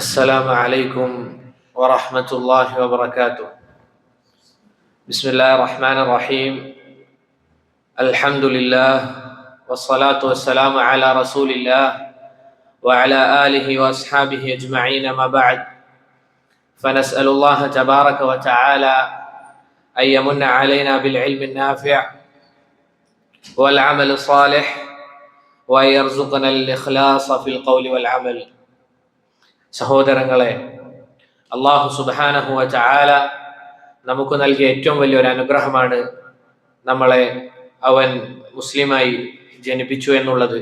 السلام عليكم ورحمة الله وبركاته. بسم الله الرحمن الرحيم. الحمد لله والصلاة والسلام على رسول الله وعلى آله وأصحابه أجمعين. ما بعد، فنسأل الله تبارك وتعالى أن يمن علينا بالعلم النافع والعمل الصالح وأن يرزقنا الإخلاص في القول والعمل. സഹോദരങ്ങളെ, അല്ലാഹു സുബ്ഹാനഹു വ തആല നമുക്ക് നൽകിയ ഏറ്റവും വലിയൊരു അനുഗ്രഹമാണ് നമ്മളെ അവൻ മുസ്ലിമായി ജനിപ്പിച്ചു എന്നുള്ളത്.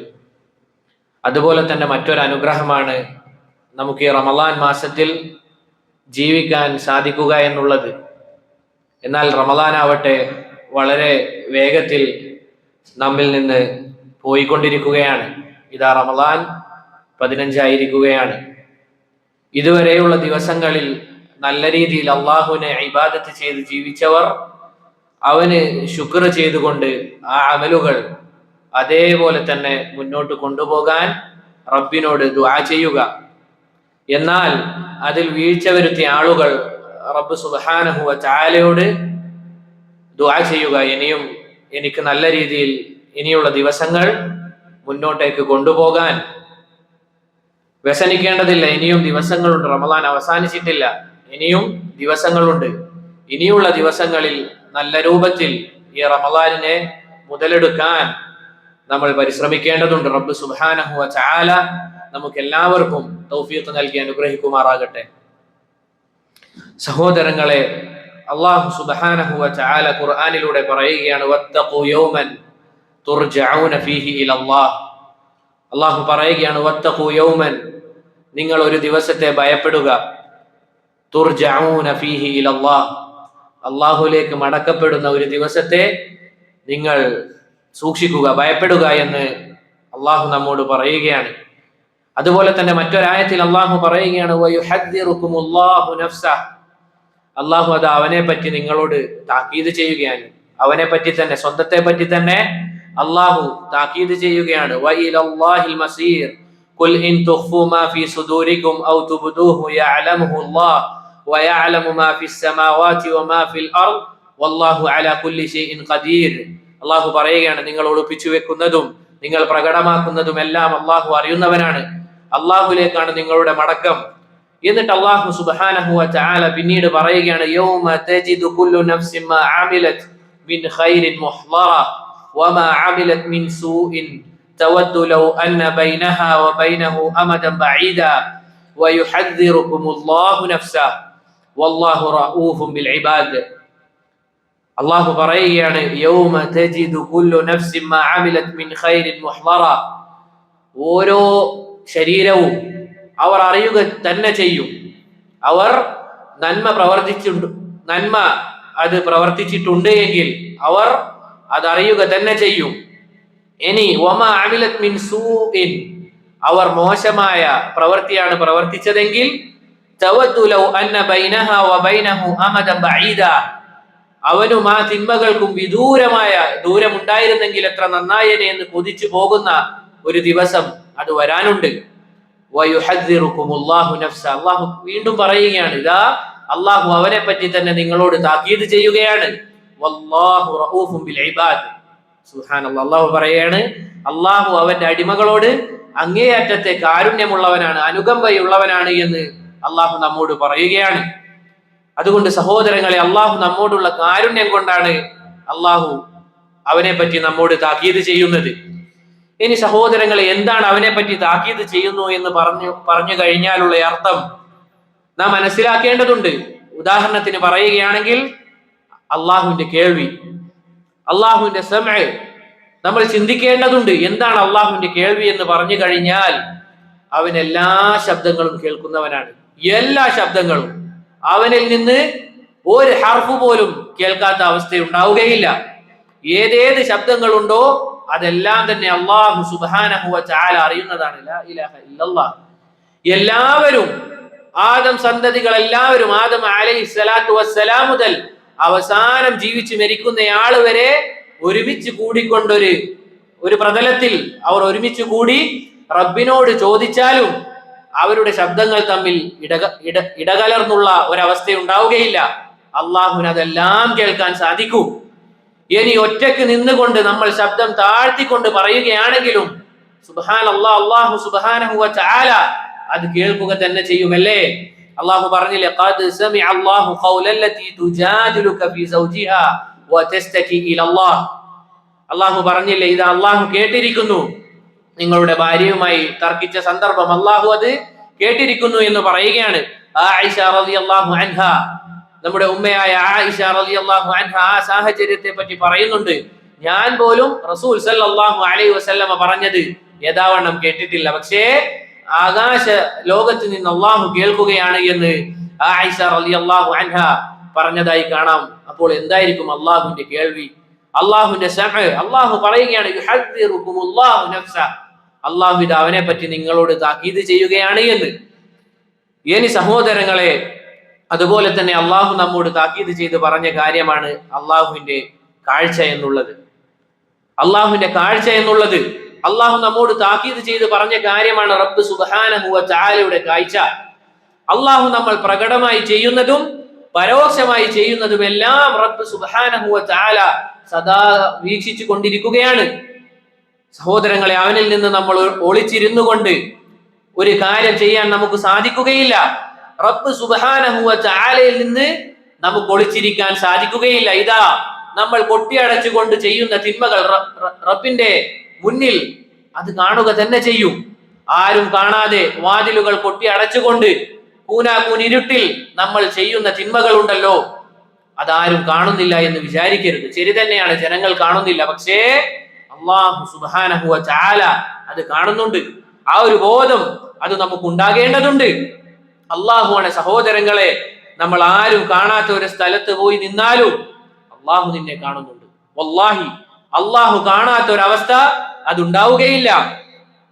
അതുപോലെ തന്നെ മറ്റൊരു അനുഗ്രഹമാണ് നമുക്ക് ഈ റമളാൻ മാസത്തിൽ ജീവിക്കാൻ സാധിക്കുക എന്നുള്ളത്. എന്നാൽ റമളാൻ ആവട്ടെ വളരെ വേഗത്തിൽ നമ്മിൽ നിന്ന് പോയിക്കൊണ്ടിരിക്കുകയാണ്. ഇതാ റമളാൻ 15 ഇതുവരെയുള്ള ദിവസങ്ങളിൽ നല്ല രീതിയിൽ അള്ളാഹുവിനെ ഇബാദത്ത് ചെയ്ത് ജീവിച്ചവർ അവന് ശുക്ർ ചെയ്തുകൊണ്ട് ആ അമലുകൾ അതേപോലെ തന്നെ മുന്നോട്ട് കൊണ്ടുപോകാൻ റബ്ബിനോട് ദുആ ചെയ്യുക. എന്നാൽ അതിൽ വീഴ്ച വരുത്തിയ ആളുകൾ റബ്ബ് സുബ്ഹാനഹു വ തആലയോട് ദുആ ചെയ്യുക, ഇനിയും എനിക്ക് നല്ല രീതിയിൽ ഇനിയുള്ള ദിവസങ്ങൾ മുന്നോട്ടേക്ക് കൊണ്ടുപോകാൻ വ്യസനിക്കേണ്ടതില്ല. ഇനിയും ദിവസങ്ങളുണ്ട്, റമളാൻ അവസാനിച്ചിട്ടില്ല, ഇനിയും ദിവസങ്ങളുണ്ട്. ഇനിയുള്ള ദിവസങ്ങളിൽ നല്ല രൂപത്തിൽ ഈ റമളാനിനെ മുതലെടുക്കാൻ നമ്മൾ പരിശ്രമിക്കേണ്ടതുണ്ട്. റബ്ബ് സുബ്ഹാനഹു വ തആല നമുക്ക് എല്ലാവർക്കും തൗഫീഖ് നൽകി അനുഗ്രഹിക്കുമാറാകട്ടെ. സഹോദരങ്ങളെ, അല്ലാഹു സുബ്ഹാനഹു വ തആല ഖുർആനിലൂടെ പറയുകയാണ്, വത്തഖൂ യൗമൻ തുർജഊന ഫീഹി ഇലല്ലാഹ്. അല്ലാഹു പറയുകയാണ്, വത്തഖൂ യൗമൻ, നിങ്ങൾ ഒരു ദിവസത്തെ ഭയപ്പെടുക, തുർജഊന ഫീഹി ഇലല്ലാഹ്, അല്ലാഹുവിലേക്ക് മടക്കപ്പെടുന്ന ഒരു ദിവസത്തെ നിങ്ങൾ സൂക്ഷിക്കുക, ഭയപ്പെടുക എന്ന് അല്ലാഹു നമ്മോട് പറയുകയാണ്. അതുപോലെ തന്നെ മറ്റൊരായത്തിൽ അല്ലാഹു പറയുകയാണ്, വയുഹദ്ദിറുകുമുല്ലാഹു നഫ്സഹ്, അല്ലാഹു അത് അവനെ പറ്റി നിങ്ങളോട് താക്കീത് ചെയ്യുകയാണ്. അവനെ പറ്റി തന്നെ, സ്വന്തത്തെ പറ്റി തന്നെ അല്ലാഹു താക്കീത് ചെയ്യുകയാണ്. വഇലല്ലാഹിൽ മസീർ ഖുൽ ഇൻ തുഖ്ഫൂ മാ ഫീ സുദൂരികും ഔ തുബ്ദൂഹു യഅലമുഹു അല്ലാഹ് വയഅലമു മാ ഫീസ് സമാവാതി വമാ ഫിൽ അർദ് വല്ലാഹു അലാ കുല്ലി ഷൈഇൻ ഖദീർ. അല്ലാഹു പറയുകയാണ്, നിങ്ങൾ ഒളിപ്പിച്ചു വെക്കുന്നതും നിങ്ങൾ പ്രകടമാക്കുന്നതും എല്ലാം അല്ലാഹു അറിയുന്നവനാണ്. അല്ലാഹുവിലേക്കാണ് നിങ്ങളുടെ മടക്കം. എന്നിട്ട് അല്ലാഹു സുബ്ഹാനഹു വ തആല പിന്നീട് പറയുകയാണ്, യൗമ തജിദു കുല്ലു നഫ്സിൻ മാ അമിലത് മിൻ ഖൈരിൻ മുഹ്ളറ വമാ അമിലത് മിൻ സൂഇൻ തവദ്ദു ലൗ അന്ന ബൈനഹാ വബൈനഹു അമദൻ ബഈദാ വയുഹദ്ദിറുകുമുല്ലാഹു നഫ്സഹു വല്ലാഹു റഊഫുൻ ബിൽ ഇബാദ്. അല്ലാഹു പറയുകയാണ്, യൗമ തജിദു കുല്ലു നഫ്സിൻ മാ അമിലത് മിൻ ഖൈരിൻ മുഹ്ളറ, ഓരോ ശരീരവും അവർ അറിയുക തന്നെ ചെയ്യും, അവർ നന്മ പ്രവർത്തിച്ചിട്ടുണ്ട് എങ്കിൽ അവർ അതറിയുക തന്നെ ചെയ്യും. ഇനി വമാ അമിലത് മിൻ സൂഇൻ, അവർ മോശമായ പ്രവൃത്തിയാണ് പ്രവർത്തിച്ചതെങ്കിൽ തവദ്ദു ലൗ അന്ന ബൈനഹാ വബൈനഹു അമദൻ ബഈദാ, അവനും ആ തിന്മകൾക്കും വിദൂരമായ ദൂരമുണ്ടായിരുന്നെങ്കിൽ എത്ര നന്നായേനെ എന്ന് കൊതിച്ചു പോകുന്ന ഒരു ദിവസം അത് വരാനുണ്ട്. വയുഹദ്ദിറുകുമുല്ലാഹു നഫ്സ, അല്ലാഹു വീണ്ടും പറയുകയാണ്, ഇതാ അല്ലാഹു അവനെ പറ്റി തന്നെ നിങ്ങളോട് താക്കീത് ചെയ്യുകയാണ്. വല്ലാഹു റഊഫുൻ ബിൽ ഇബാദ്. സുബ്ഹാനല്ലാഹ്, അല്ലാഹു പറയാണ്, അല്ലാഹു അവന്റെ അടിമകളോട് അങ്ങേയറ്റത്തെ കാരുണ്യമുള്ളവനാണ്, അനുകമ്പയുള്ളവനാണ് എന്ന് അല്ലാഹു നമ്മോട് പറയുകയാണ്. അതുകൊണ്ട് സഹോദരങ്ങളെ, അല്ലാഹു നമ്മോടുള്ള കാരുണ്യം കൊണ്ടാണ് അല്ലാഹു അവനെ പറ്റി നമ്മോട് താക്കീത് ചെയ്യുന്നത്. ഇനി സഹോദരങ്ങളെ, എന്താണ് അവനെ പറ്റി താക്കീത് ചെയ്യുന്നു എന്ന് പറഞ്ഞു കഴിഞ്ഞാലുള്ള അർത്ഥം നാം മനസ്സിലാക്കേണ്ടതുണ്ട്. ഉദാഹരണത്തിന് പറയുകയാണെങ്കിൽ അള്ളാഹുവിന്റെ കേൾവി, അള്ളാഹുവിന്റെ സമഅ് നമ്മൾ ചിന്തിക്കേണ്ടതുണ്ട്. എന്താണ് അള്ളാഹുവിന്റെ കേൾവി എന്ന് പറഞ്ഞു കഴിഞ്ഞാൽ അവൻ എല്ലാ ശബ്ദങ്ങളും കേൾക്കുന്നവനാണ്. എല്ലാ ശബ്ദങ്ങളും, അവനിൽ നിന്ന് ഒരു ഹർഫ് പോലും കേൾക്കാത്ത അവസ്ഥ ഉണ്ടാവുകയില്ല. ഏതേത് ശബ്ദങ്ങളുണ്ടോ അതെല്ലാം തന്നെ അല്ലാഹു സുബ്ഹാനഹു വ തആല അറിയുന്നതാണ്. ലാ ഇലാഹ ഇല്ലല്ലാഹ്. എല്ലാവരും, ആദം സന്തതികൾ എല്ലാവരും, ആദം അലൈഹിസ്സലാത്തു വസ്സലാം മുതൽ അവസാനം ജീവിച്ച് മരിക്കുന്നയാൾ വരെ ഒരുമിച്ച് കൂടിക്കൊണ്ടൊരു പ്രതലത്തിൽ അവർ ഒരുമിച്ച് കൂടി റബ്ബിനോട് ചോദിച്ചാലും അവരുടെ ശബ്ദങ്ങൾ തമ്മിൽ ഇടകലർന്നുള്ള ഒരവസ്ഥ ഉണ്ടാവുകയില്ല. അള്ളാഹുവിന് അതെല്ലാം കേൾക്കാൻ സാധിക്കും. ഇനി ഒറ്റയ്ക്ക് നിന്നുകൊണ്ട് നമ്മൾ ശബ്ദം താഴ്ത്തിക്കൊണ്ട് പറയുകയാണെങ്കിലും സുബ്ഹാനല്ലാഹ്, അല്ലാഹു സുബ്ഹാനഹു വ തആല അത് കേൾക്കുക തന്നെ ചെയ്യുമല്ലേ? അള്ളാഹു പറഞ്ഞില്ലേ, ഖദ് സമിഅ അല്ലാഹു ഖൗലല്ലതി തുജാദിലുക ഫീ സൗജിഹാ വതസ്തകി ഇലല്ലാഹ്. അള്ളാഹു പറഞ്ഞില്ലേ, ഇത് അള്ളാഹു കേട്ടിരിക്കുന്നു. നിങ്ങളുടെ ഭാര്യയുമായി തർക്കിച്ച സന്ദർഭം അള്ളാഹു അത് കേട്ടിരിക്കുന്നു എന്ന് പറയുകയാണ്. ആയിഷ റളിയല്ലാഹു അൻഹ, നമ്മുടെ ഉമ്മയായ ആയിഷ റളിയല്ലാഹു അൻഹ ആ സാഹചര്യത്തെ പറ്റി പറയുന്നുണ്ട്, ഞാൻ പോലും റസൂൽ സല്ലല്ലാഹു അലൈഹി വസല്ലമ പറഞ്ഞത് യഥാവണ്ണം കേട്ടിട്ടില്ല, പക്ഷേ ആകാശ ലോകത്ത് നിന്ന് അള്ളാഹു കേൾക്കുകയാണ് എന്ന് ആയിഷ റളിയല്ലാഹു അൻഹ പറഞ്ഞതായി കാണാം. അപ്പോൾ എന്തായിരിക്കും അള്ളാഹുവിന്റെ കേൾവി, അള്ളാഹുവിന്റെ സമഅ്? അള്ളാഹു പറയുകയാണ്, യുഹദ്ദിറുകുമുല്ലാഹു നഫ്സ, അള്ളാഹു ഇത് അവനെ പറ്റി നിങ്ങളോട് താക്കീത് ചെയ്യുകയാണ് എന്ന്. ഇനി സഹോദരങ്ങളെ, അതുപോലെ തന്നെ അള്ളാഹു നമ്മോട് താക്കീത് ചെയ്ത് പറഞ്ഞ കാര്യമാണ് അള്ളാഹുവിന്റെ കാഴ്ച എന്നുള്ളത്. അള്ളാഹുവിന്റെ കാഴ്ച എന്നുള്ളത് അള്ളാഹു നമ്മോട് താക്കീത് ചെയ്ത് പറഞ്ഞ കാര്യമാണ്. റബ്ബ് സുബ്ഹാനഹു വ തആലയുടെ കാഴ്ച, അള്ളാഹു നമ്മൾ പ്രകടമായി ചെയ്യുന്നതും പരോക്ഷമായി ചെയ്യുന്നതുമെല്ലാം റബ്ബ് സുബ്ഹാനഹു വ തആല സദാ വീക്ഷിച്ചു കൊണ്ടിരിക്കുകയാണ്. സഹോദരങ്ങളെ, അവനിൽ നിന്ന് നമ്മൾ ഒളിച്ചിരുന്നു കൊണ്ട് ഒരു കാര്യം ചെയ്യാൻ നമുക്ക് സാധിക്കുകയില്ല. റബ്ബ് സുബ്ഹാനഹു വ തആലയിൽ നിന്ന് നമുക്ക് ഒളിച്ചിരിക്കാൻ സാധിക്കുകയില്ല. ഇതാ നമ്മൾ കൊട്ടിയടച്ചുകൊണ്ട് ചെയ്യുന്ന തിന്മകൾ റബ്ബിന്റെ മുന്നിൽ അത് കാണുക തന്നെ ചെയ്യും. ആരും കാണാതെ വാതിലുകൾ കൊട്ടി അടച്ചുകൊണ്ട് കൂനാക്കൂനിരുട്ടിൽ നമ്മൾ ചെയ്യുന്ന തിന്മകൾ ഉണ്ടല്ലോ, അതാരും കാണുന്നില്ല എന്ന് വിചാരിക്കരുത്. ശരി തന്നെയാണ്, ജനങ്ങൾ കാണുന്നില്ല, പക്ഷേ അല്ലാഹു സുബ്ഹാനഹു വ തആല അത് കാണുന്നുണ്ട്. ആ ഒരു ബോധം അത് നമുക്ക് ഉണ്ടാകേണ്ടതുണ്ട്. അള്ളാഹുവാണ് സഹോദരങ്ങളെ, നമ്മൾ ആരും കാണാത്ത ഒരു സ്ഥലത്ത് പോയി നിന്നാലും അള്ളാഹു നിന്നെ കാണുന്നുണ്ട്. വല്ലാഹി, അള്ളാഹു കാണാത്ത ഒരവസ്ഥ അതുണ്ടാവുകയില്ല.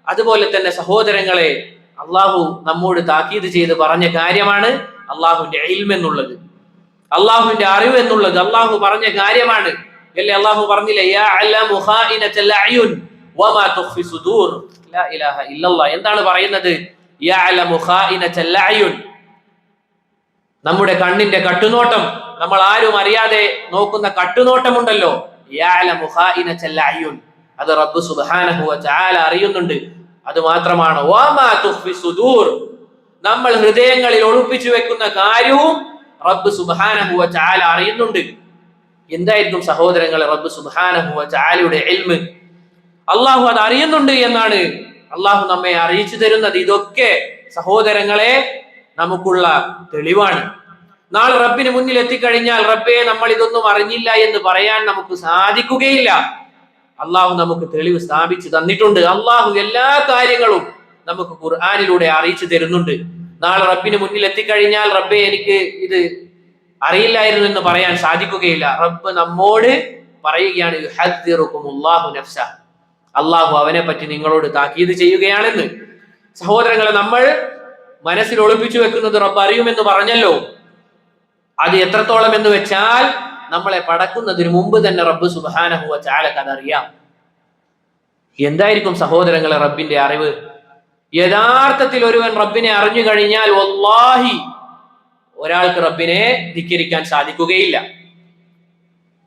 അതുപോലെ തന്നെ സഹോദരങ്ങളെ, അള്ളാഹു നമ്മോട് താക്കീത് ചെയ്ത് പറഞ്ഞ കാര്യമാണ് അള്ളാഹുവിന്റെ ഇൽമ് എന്നുള്ളത്, അള്ളാഹുവിന്റെ അറിവ് എന്നുള്ളത്. അള്ളാഹു പറഞ്ഞ കാര്യമാണ് അല്ലേ? അള്ളാഹു പറഞ്ഞില്ലേ, യഅലമു ഖായിനത്തൽ അയുൻ വമാ തുഖ്ഫി സുദൂർ. ലാ ഇലാഹ ഇല്ലല്ലാഹ്. എന്താണ് പറയുന്നത്? യഅലമു ഖായിനത്തൽ അയുൻ, നമ്മുടെ കണ്ണിന്റെ കട്ടുനോട്ടം, നമ്മൾ ആരും അറിയാതെ നോക്കുന്ന കട്ടുനോട്ടമുണ്ടല്ലോ, യഅലമു ഖായിനത്തൽ അയുൻ, അത് റബ്ബ് സുബ്ഹാനഹു വ തആല അറിയുന്നുണ്ട്. അത് മാത്രമാണ് വമാ തുഖ്ഫി സുദൂർ, നമ്മൾ ഹൃദയങ്ങളിൽ ഒളിപ്പിച്ചു വെക്കുന്ന കാര്യവും റബ്ബ് സുബ്ഹാനഹു വ തആല അറിയുന്നുണ്ട്. എന്തായിരിക്കും സഹോദരങ്ങളെ റബ്ബ് സുബ്ഹാനഹു വ തആലയുടെ ഇൽമ്? അള്ളാഹു അത് അറിയുന്നുണ്ട് എന്നാണ് അള്ളാഹു നമ്മെ അറിയിച്ചു തരുന്നത്. ഇതൊക്കെ സഹോദരങ്ങളെ നമുക്കുള്ള തെളിവാണ്. നാളെ റബ്ബിന് മുന്നിൽ എത്തിക്കഴിഞ്ഞാൽ, റബ്ബേ നമ്മൾ ഇതൊന്നും അറിഞ്ഞില്ല എന്ന് പറയാൻ നമുക്ക് സാധിക്കുകയില്ല. അള്ളാഹു നമുക്ക് തെളിവ് സ്ഥാപിച്ചു തന്നിട്ടുണ്ട്. അള്ളാഹു എല്ലാ കാര്യങ്ങളും നമുക്ക് ഖുർആനിലൂടെ അറിയിച്ചു തരുന്നുണ്ട്. നാളെ റബ്ബിന് മുന്നിൽ എത്തിക്കഴിഞ്ഞാൽ, റബ്ബേ എനിക്ക് ഇത് അറിയില്ലായിരുന്നു എന്ന് പറയാൻ സാധിക്കുകയില്ല. റബ്ബ് നമ്മോട് പറയുകയാണ്, യുഹദ്ദിറുകുമുല്ലാഹു നഫ്സ, അള്ളാഹു അവനെ പറ്റി നിങ്ങളോട് താക്കീത് ചെയ്യുകയാണെന്ന്. സഹോദരങ്ങളെ, നമ്മൾ മനസ്സിൽ ഒളിപ്പിച്ചു വെക്കുന്നത് റബ്ബ് അറിയുമെന്ന് പറഞ്ഞല്ലോ. അത് എത്രത്തോളം എന്ന് വെച്ചാൽ, നമ്മളെ പടക്കുന്നതിന് മുമ്പ് തന്നെ റബ്ബ് സുബ്ഹാനഹു വ തആലക്ക് അതറിയാം. എന്തായിരിക്കും സഹോദരങ്ങളെ റബ്ബിന്റെ അറിവ്? യഥാർത്ഥത്തിൽ ഒരുവൻ റബ്ബിനെ അറിഞ്ഞു കഴിഞ്ഞാൽ വല്ലാഹി ഒരാൾക്ക് റബ്ബിനെ ധിക്കരിക്കാൻ സാധിക്കുകയില്ല.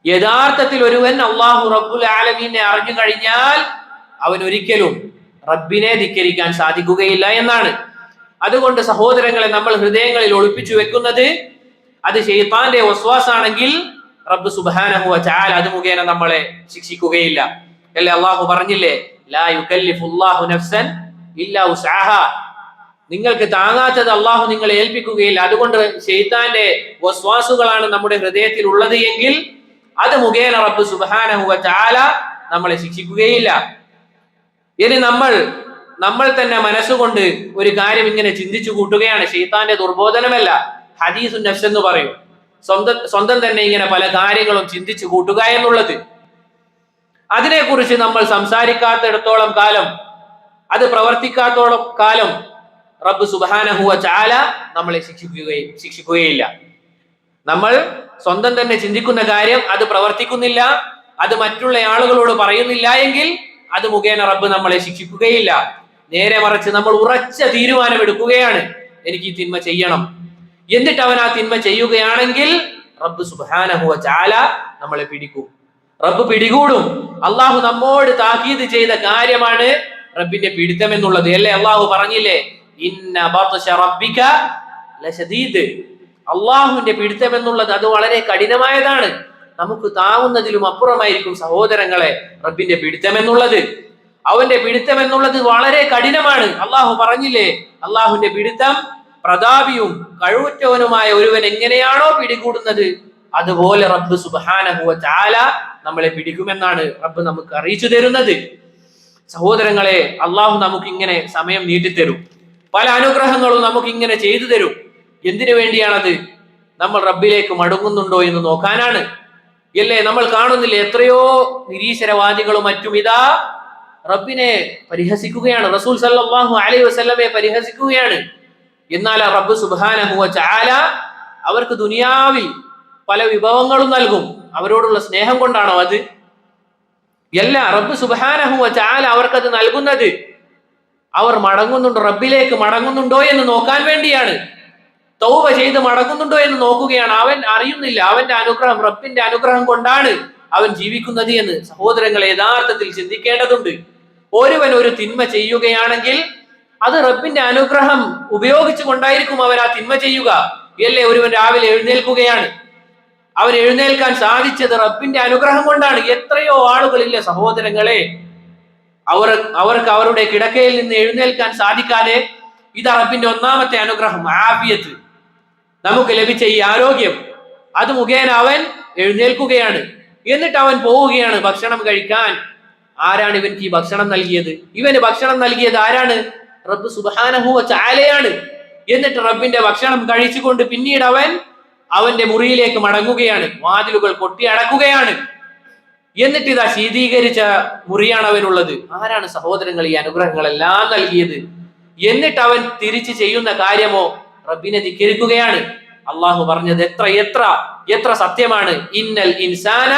യഥാർത്ഥത്തിൽ ഒരുവൻ അല്ലാഹു റബ്ബുൽ ആലമീനെ അറിഞ്ഞു കഴിഞ്ഞാൽ അവൻ ഒരിക്കലും റബ്ബിനെ ധിക്കരിക്കാൻ സാധിക്കുകയില്ല എന്നാണ്. അതുകൊണ്ട് സഹോദരങ്ങളെ, നമ്മൾ ഹൃദയങ്ങളിൽ ഒളിപ്പിച്ചു വെക്കുന്നത് അത് ശൈത്താന്റെ വസ്വാസാണെങ്കിൽ റബ്ബ് സുബ്ഹാനഹു വ തആല അത് മുഖേന നമ്മളെ ശിക്ഷിക്കുകയില്ല. അല്ലേ? അള്ളാഹു പറഞ്ഞില്ലേ, ലാ യുകല്ലിഫുല്ലാഹു നഫ്സൻ ഇല്ലാ ഉസ്അഹാ, നിങ്ങൾക്ക് താങ്ങാത്തത് അള്ളാഹു നിങ്ങളെ ഏൽപ്പിക്കുകയില്ല. അതുകൊണ്ട് ശൈത്താന്റെ വസ്വാസുകളാണ് നമ്മുടെ ഹൃദയത്തിൽ ഉള്ളത് എങ്കിൽ അത് മുഖേന റബ്ബ് സുബ്ഹാനഹു വ തആല നമ്മളെ ശിക്ഷിക്കുകയില്ല. ഇനി നമ്മൾ തന്നെ മനസ്സുകൊണ്ട് ഒരു കാര്യം ഇങ്ങനെ ചിന്തിച്ചു കൂട്ടുകയാണ്, ശൈത്താന്റെ ദുർബോധനമല്ല, ഹദീസുൻ നഫ്സ് എന്ന് പറയും. സ്വന്തം തന്നെ ഇങ്ങനെ പല കാര്യങ്ങളും ചിന്തിച്ചു കൂട്ടുക എന്നുള്ളത്, അതിനെക്കുറിച്ച് നമ്മൾ സംസാരിക്കാത്തിടത്തോളം കാലം, അത് പ്രവർത്തിക്കാത്തോളം കാലം റബ്ബ് സുബ്ഹാനഹു വ തആല നമ്മളെ ശിക്ഷിക്കുകയില്ല. നമ്മൾ സ്വന്തം തന്നെ ചിന്തിക്കുന്ന കാര്യം അത് പ്രവർത്തിക്കുന്നില്ല, അത് മറ്റുള്ള ആളുകളോട് പറയുന്നില്ല എങ്കിൽ അത് മുഖേന റബ്ബ് നമ്മളെ ശിക്ഷിക്കുകയില്ല. നേരെ മറിച്ച് നമ്മൾ ഉറച്ച തീരുമാനമെടുക്കുകയാണ്, എനിക്ക് ഈ തിന്മ ചെയ്യണം. എന്നിട്ട് അവൻ ആ തിന്മ ചെയ്യുകയാണെങ്കിൽ റബ്ബ് സുബ്ഹാനഹു വ തആല നമ്മളെ പിടിക്കും, റബ്ബ് പിടികൂടും. അള്ളാഹു നമ്മോട് താക്കീത് ചെയ്ത കാര്യമാണ് റബ്ബിന്റെ പിടുത്തം എന്നുള്ളത്. അല്ലേ, അള്ളാഹു പറഞ്ഞില്ലേ, ഇന്ന ബത്ശ റബ്ബിക ലശദീദ്. അള്ളാഹുവിന്റെ പിടുത്തം എന്നുള്ളത് അത് വളരെ കഠിനമായതാണ്. നമുക്ക് താങ്ങുന്നതിലും അപ്പുറമായിരിക്കും സഹോദരങ്ങളെ റബ്ബിന്റെ പിടുത്തം എന്നുള്ളത്. അവന്റെ പിടുത്തം എന്നുള്ളത് വളരെ കഠിനമാണ്. അള്ളാഹു പറഞ്ഞില്ലേ, അള്ളാഹുവിന്റെ പിടുത്തം പ്രതാപിയും കഴിവുറ്റവനുമായ ഒരുവൻ എങ്ങനെയാണോ പിടികൂടുന്നത്, അതുപോലെ റബ്ബ് സുബ്ഹാനഹു വ തആല നമ്മളെ പിടിക്കുമെന്നാണ് റബ്ബ് നമുക്ക് അറിയിച്ചു തരുന്നത്. സഹോദരങ്ങളെ, അള്ളാഹു നമുക്ക് ഇങ്ങനെ സമയം നീട്ടിത്തരും, പല അനുഗ്രഹങ്ങളും നമുക്ക് ഇങ്ങനെ ചെയ്തു തരും. എന്തിനു വേണ്ടിയാണത്? നമ്മൾ റബ്ബിലേക്ക് മടങ്ങുന്നുണ്ടോ എന്ന് നോക്കാനാണ്. അല്ലേ, നമ്മൾ കാണുന്നില്ലേ എത്രയോ നിരീശ്വരവാദികളും മറ്റും ഇതാ റബ്ബിനെ പരിഹസിക്കുകയാണ്, റസൂൽ സല്ലല്ലാഹു അലൈഹി വസല്ലമയെ പരിഹസിക്കുകയാണ്. എന്നാൽ റബ്ബ് സുബ്ഹാനഹു വ തആല അവർക്ക് ദുനിയാവിൽ പല വിഭവങ്ങളും നൽകും. അവരോടുള്ള സ്നേഹം കൊണ്ടാണോ അത്? അല്ല, റബ്ബ് സുബ്ഹാനഹു വ തആല അവർക്കത് നൽകുന്നത് അവർ മടങ്ങുന്നുണ്ടോ, റബ്ബിലേക്ക് മടങ്ങുന്നുണ്ടോ എന്ന് നോക്കാൻ വേണ്ടിയാണ്. തൗബ ചെയ്ത് മടങ്ങുന്നുണ്ടോ എന്ന് നോക്കുകയാണ്. അവൻ അറിയുന്നില്ല അവന്റെ അനുഗ്രഹം, റബ്ബിന്റെ അനുഗ്രഹം കൊണ്ടാണ് അവൻ ജീവിക്കുന്നത് എന്ന് സഹോദരങ്ങളെ യഥാർത്ഥത്തിൽ ചിന്തിക്കേണ്ടതുണ്ട്. ഒരുവൻ ഒരു തിന്മ ചെയ്യുകയാണെങ്കിൽ അത് റബ്ബിന്റെ അനുഗ്രഹം ഉപയോഗിച്ചു കൊണ്ടായിരിക്കും അവൻ ആ തിന്മ ചെയ്യുക. അല്ലേ, ഒരുവൻ രാവിലെ എഴുന്നേൽക്കുകയാണ്, അവൻ എഴുന്നേൽക്കാൻ സാധിച്ചത് റബ്ബിന്റെ അനുഗ്രഹം കൊണ്ടാണ്. എത്രയോ ആളുകളില്ലേ സഹോദരങ്ങളെ, അവർക്ക് അവരുടെ കിടക്കയിൽ നിന്ന് എഴുന്നേൽക്കാൻ സാധിക്കാതെ, ഇതാ റബ്ബിന്റെ ഒന്നാമത്തെ അനുഗ്രഹം, ആഫിയത്ത്, നമുക്ക് ലഭിച്ച ഈ ആരോഗ്യം, അത് മുഖേന അവൻ എഴുന്നേൽക്കുകയാണ്. എന്നിട്ട് അവൻ പോവുകയാണ് ഭക്ഷണം കഴിക്കാൻ. ആരാണ് ഇവൻക്ക് ഈ ഭക്ഷണം നൽകിയത്? ഇവന് ഭക്ഷണം നൽകിയത് ആരാണ്? റബ്ബ് സുബ്ഹാനഹു വ തആലയാണ്. എന്നിട്ട് റബ്ബിന്റെ ഭക്ഷണം കഴിച്ചുകൊണ്ട് പിന്നീട് അവൻ അവന്റെ മുറിയിലേക്ക് മടങ്ങുകയാണ്, വാതിലുകൾ കൊട്ടി അടക്കുകയാണ്. എന്നിട്ട് ഇതാ ശീതീകരിച്ച മുറിയാണ് അവനുള്ളത്. ആരാണ് സഹോദരങ്ങൾ ഈ അനുഗ്രഹങ്ങളെല്ലാം നൽകിയത്? എന്നിട്ട് അവൻ തിരിച്ചു ചെയ്യുന്ന കാര്യമോ റബ്ബിനെ ധിക്കരിക്കുകയാണ്. അള്ളാഹു പറഞ്ഞത് എത്ര എത്ര എത്ര സത്യമാണ്. ഇന്നൽ ഇൻസാന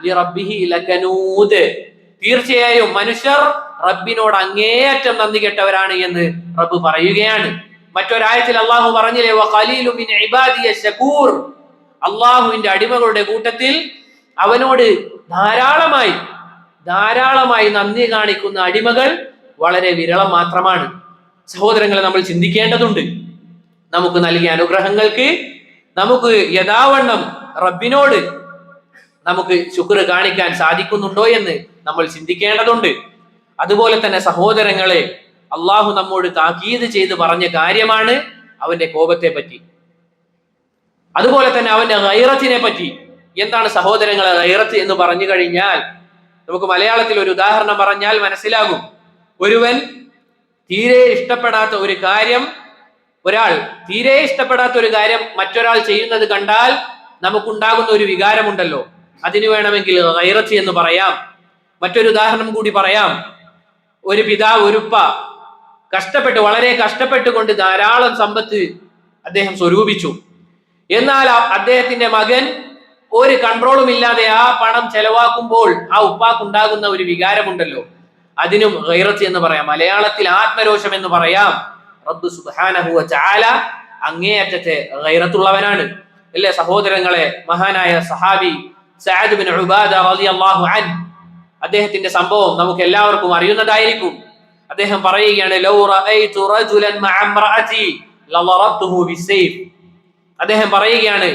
ലിറബ്ബിഹി ലകനൂദ്. തീർച്ചയായും മനുഷ്യർ റബ്ബിനോട് അങ്ങേയറ്റം നന്ദി കെട്ടവരാണ് എന്ന് റബ്ബ് പറയുകയാണ്. മറ്റൊരായത്തിൽ അള്ളാഹു പറഞ്ഞില്ലേ, വഖലീലു മിൻ ഇബാദിയ ശകൂർ. അള്ളാഹുവിന്റെ അടിമകളുടെ കൂട്ടത്തിൽ അവനോട് ധാരാളമായി നന്ദി കാണിക്കുന്ന അടിമകൾ വളരെ വിരളം മാത്രമാണ്. സഹോദരങ്ങളെ, നമ്മൾ ചിന്തിക്കേണ്ടതുണ്ട്. നമുക്ക് നൽകിയ അനുഗ്രഹങ്ങൾക്ക് നമുക്ക് യഥാവണ്ണം റബ്ബിനോട് നമുക്ക് ശുക്ർ കാണിക്കാൻ സാധിക്കുന്നുണ്ടോ എന്ന് നമ്മൾ ചിന്തിക്കേണ്ടതുണ്ട്. അതുപോലെ തന്നെ സഹോദരങ്ങളെ, അള്ളാഹു നമ്മോട് താക്കീത് ചെയ്ത് പറഞ്ഞ കാര്യമാണ് അവന്റെ കോപത്തെ പറ്റി, അതുപോലെ തന്നെ അവന്റെ ഗൈറത്തിനെ പറ്റി. എന്താണ് സഹോദരങ്ങളെ ഗൈറത്ത് എന്ന് പറഞ്ഞു കഴിഞ്ഞാൽ, നമുക്ക് മലയാളത്തിൽ ഒരു ഉദാഹരണം പറഞ്ഞാൽ മനസ്സിലാകും. ഒരുവൻ തീരെ ഇഷ്ടപ്പെടാത്ത ഒരു കാര്യം മറ്റൊരാൾ ചെയ്യുന്നത് കണ്ടാൽ നമുക്കുണ്ടാകുന്ന ഒരു വികാരമുണ്ടല്ലോ, അതിന് വേണമെങ്കിൽ ഗൈറത്ത് എന്ന് പറയാം. മറ്റൊരു ഉദാഹരണം കൂടി പറയാം. ഒരു പിതാവ്, ഒരുപ്പ വളരെ കഷ്ടപ്പെട്ടുകൊണ്ട് ധാരാളം സമ്പത്ത് അദ്ദേഹം സ്വരൂപിച്ചു. എന്നാൽ അദ്ദേഹത്തിന്റെ മകൻ ഒരു കൺട്രോളും ഇല്ലാതെ ആ പണം ചെലവാക്കുമ്പോൾ ആ ഉപ്പാക്കുണ്ടാകുന്ന ഒരു വികാരമുണ്ടല്ലോ, അതിനും ഗൈറത്ത് എന്ന് പറയാം. മലയാളത്തിൽ ആത്മരോഷം എന്ന് പറയാം. റബ്ബ് സുബ്ഹാനഹു വ തആല അങ്ങേയറ്റത്തെ ഗൈറത്തുള്ളവനാണ്. അല്ലേ സഹോദരങ്ങളെ, മഹാനായ സഹാബി സഅദ് ബിൻ ഉബാദ റളിയല്ലാഹു അൻഹു, അദ്ദേഹത്തിന്റെ സംഭവം നമുക്ക് എല്ലാവർക്കും അറിയുന്നതായിരിക്കും. അദ്ദേഹം പറയുകയാണ്, ലൗ റഅയ്തു റജുലൻ മഅ ഇംറഅതി ലളറബ്തുഹു ബിസൈഫ്. അദ്ദേഹം പറയുകയാണ്,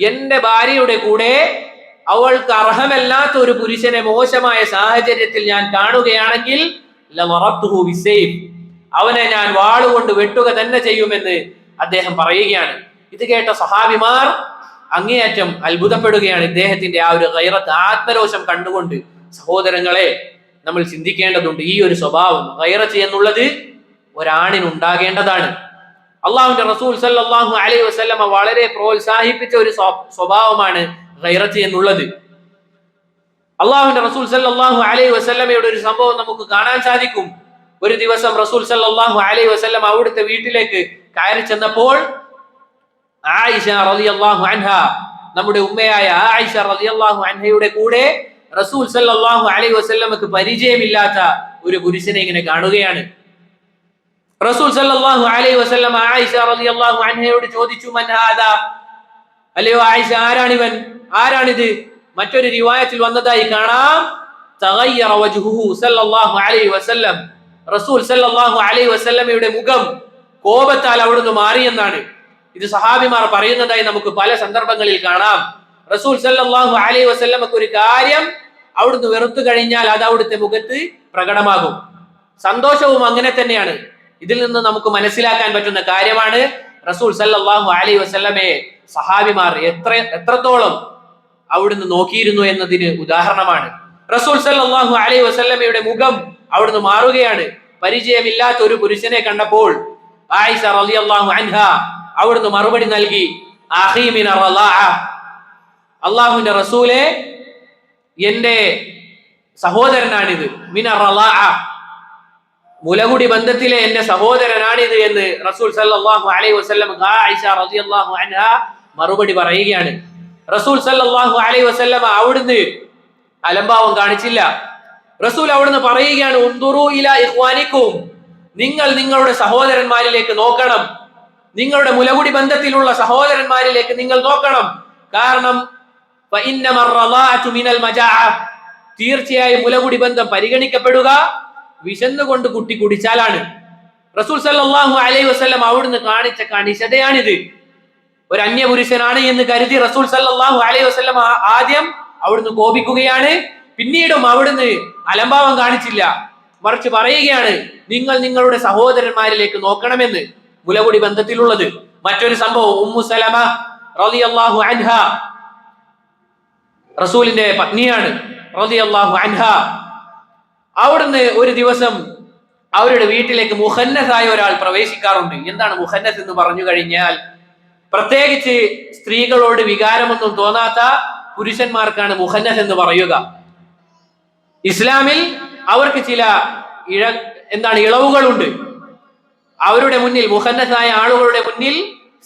എന്റെ ഭാര്യയുടെ കൂടെ അവൾക്ക് അർഹമല്ലാത്ത ഒരു പുരുഷനെ മോശമായ സാഹചര്യത്തിൽ ഞാൻ കാണുകയാണെങ്കിൽ ലളറബ്തുഹു ബിസൈഫ്, അവനെ ഞാൻ വാളുകൊണ്ട് വെട്ടുക തന്നെ ചെയ്യുമെന്ന് അദ്ദേഹം പറയുകയാണ്. ഇത് കേട്ട സഹാബിമാർ അങ്ങേയറ്റം അത്ഭുതപ്പെടുകയാണ് ഇദ്ദേഹത്തിന്റെ ആ ഒരു ഗൈറത്ത്, ആത്മരോഷം കണ്ടുകൊണ്ട്. സഹോദരങ്ങളെ, നമ്മൾ ചിന്തിക്കേണ്ടതുണ്ട്. ഈ ഒരു സ്വഭാവം ഗൈറത്ത് എന്നുള്ളത് ഒരാണിനുണ്ടാകേണ്ടതാണ്. അള്ളാഹുവിന്റെ റസൂൽ സല്ലല്ലാഹു അലൈഹി വസല്ലമ വളരെ പ്രോത്സാഹിപ്പിച്ച ഒരു സ്വഭാവമാണ് ഗൈറത്ത് എന്നുള്ളത്. അള്ളാഹുവിന്റെ റസൂൽ സല്ലല്ലാഹു അലൈഹി വസല്ലമയുടെ ഒരു സംഭവം നമുക്ക് കാണാൻ സാധിക്കും. ഒരു ദിവസം റസൂൽ സല്ലല്ലാഹു അലൈഹി വസല്ലം അവിടുത്തെ വീട്ടിലേക്ക് കയറി ചെന്നപ്പോൾ ആയിഷ റളിയല്ലാഹു അൻഹ, നമ്മുടെ ഉമ്മയായ ആയിഷ റളിയല്ലാഹു അൻഹയുടെ കൂടെ റസൂൽ സല്ലല്ലാഹു അലൈഹി വസല്ലമക്ക് പരിചയമില്ലാത്ത ഒരു പുരുഷനെ ഇങ്ങനെ കാണുകയാണ്. റസൂൽ സല്ലല്ലാഹു അലൈഹി വസല്ലം ആയിഷ റളിയല്ലാഹു അൻഹയോട് ചോദിച്ചു, മൻ ഹാദാ, അല്ലയോ ആയിഷ, ആരാണിവൻ, ആരാണിത്? മറ്റൊരു റിവായത്തിൽ വന്നതായി കാണാം, തഗയ്യറ വജ്ഹുഹു സല്ലല്ലാഹു അലൈഹി വസല്ലം, റസൂൽ സല്ലല്ലാഹു അലൈഹി വസല്ലമയുടെ മുഖം കോപത്താൽ അവിടുന്ന് മാറിയെന്നാണ്. ഇത് സഹാബിമാർ പറയുന്നതായി നമുക്ക് പല സന്ദർഭങ്ങളിൽ കാണാം. റസൂൽ സല്ലല്ലാഹു അലൈഹി വസല്ലമക്ക് ഒരു കാര്യം അവിടുന്ന് വെറുത്തു കഴിഞ്ഞാൽ അത് അവിടുത്തെ മുഖത്ത് പ്രകടമാകും. സന്തോഷവും അങ്ങനെ തന്നെയാണ്. ഇതിൽ നിന്ന് നമുക്ക് മനസ്സിലാക്കാൻ പറ്റുന്ന കാര്യമാണ് റസൂൽ സല്ലല്ലാഹു അലൈഹി വസല്ലമയെ സഹാബിമാർ എത്രത്തോളം അവിടുന്ന് നോക്കിയിരുന്നു എന്നതിന് ഉദാഹരണമാണ്. റസൂൽ സല്ലല്ലാഹു അലൈഹി വസല്ലമയുടെ മുഖം അവിടുന്ന് മാറുകയാണ്. പരിചയമില്ലാത്ത ഒരു പുരുഷനെ കണ്ടപ്പോൾ ആയിഷ റളിയല്ലാഹു അൻഹ അവിടുന്ന് മറുപടി നൽകി, അഖീ മിന റളാഅ, അല്ലാഹുവിന്റെ റസൂലേ, എന്റെ സഹോദരനാണിത്. മിന റളാഅ, മുലകുടി ബന്ധത്തിലെ എന്റെ സഹോദരനാണിത് എന്ന് റസൂൽ സല്ലല്ലാഹു അലൈഹി വസല്ലം ആയിഷ റളിയല്ലാഹു അൻഹ മറുപടി പറയുകയാണ്. റസൂൽ സല്ലല്ലാഹു അലൈഹി വസല്ലം അവിടുന്ന് അലംഭാവം കാണിച്ചില്ല. റസൂൽ അവിടുന്ന് പറയുകയാണ്, ഉൻദുറു ഇലാ ഇഖ്വാനിക്കും, നിങ്ങൾ നിങ്ങളുടെ സഹോദരന്മാരിലേക്ക് നോക്കണം, നിങ്ങളുടെ മുലകുടി ബന്ധത്തിലുള്ള സഹോദരന്മാരിലേക്ക് നിങ്ങൾ നോക്കണം. കാരണം തീർച്ചയായും മുലകുടി ബന്ധം പരിഗണിക്കപ്പെടുക വിശന്നുകൊണ്ട് കുട്ടി കുടിച്ചാലാണ്. റസൂൽ സല്ലല്ലാഹു അലൈഹി വസല്ലം അവിടുന്ന് കാണിച്ച കണിശതയാണിത്. ഒരു അന്യപുരുഷനാണ് എന്ന് കരുതി റസൂൽ സല്ലല്ലാഹു അലൈഹി വസല്ലം ആദ്യം അവിടുന്ന് കോപിക്കുകയാണ്. പിന്നീടും അവിടുന്ന് അലംഭാവം കാണിച്ചില്ല, മറിച്ച് പറയുകയാണ്, നിങ്ങൾ നിങ്ങളുടെ സഹോദരന്മാരിലേക്ക് നോക്കണമെന്ന്, മുലകുടി ബന്ധത്തിലുള്ളത്. മറ്റൊരു സംഭവം, ഉമ്മു സലമ റളിയല്ലാഹു അൻഹ, റസൂലിന്റെ പത്നിയാണ് റളിയല്ലാഹു അൻഹ. അവിടുന്ന് ഒരു ദിവസം അവരുടെ വീട്ടിലേക്ക് മുഖന്നസായ ഒരാൾ പ്രവേശിക്കാറുണ്ട്. എന്താണ് മുഖന്നസ് എന്ന് പറഞ്ഞു കഴിഞ്ഞാൽ, പ്രത്യേകിച്ച് സ്ത്രീകളോട് വികാരമൊന്നും തോന്നാത്ത പുരുഷന്മാർക്കാണ് മുഖന്നസ് എന്ന് പറയുക. ഇസ്ലാമിൽ അവർക്ക് ചില ഇളവുകളുണ്ട്. അവരുടെ മുന്നിൽ, മുഖന്നസായ ആളുകളുടെ മുന്നിൽ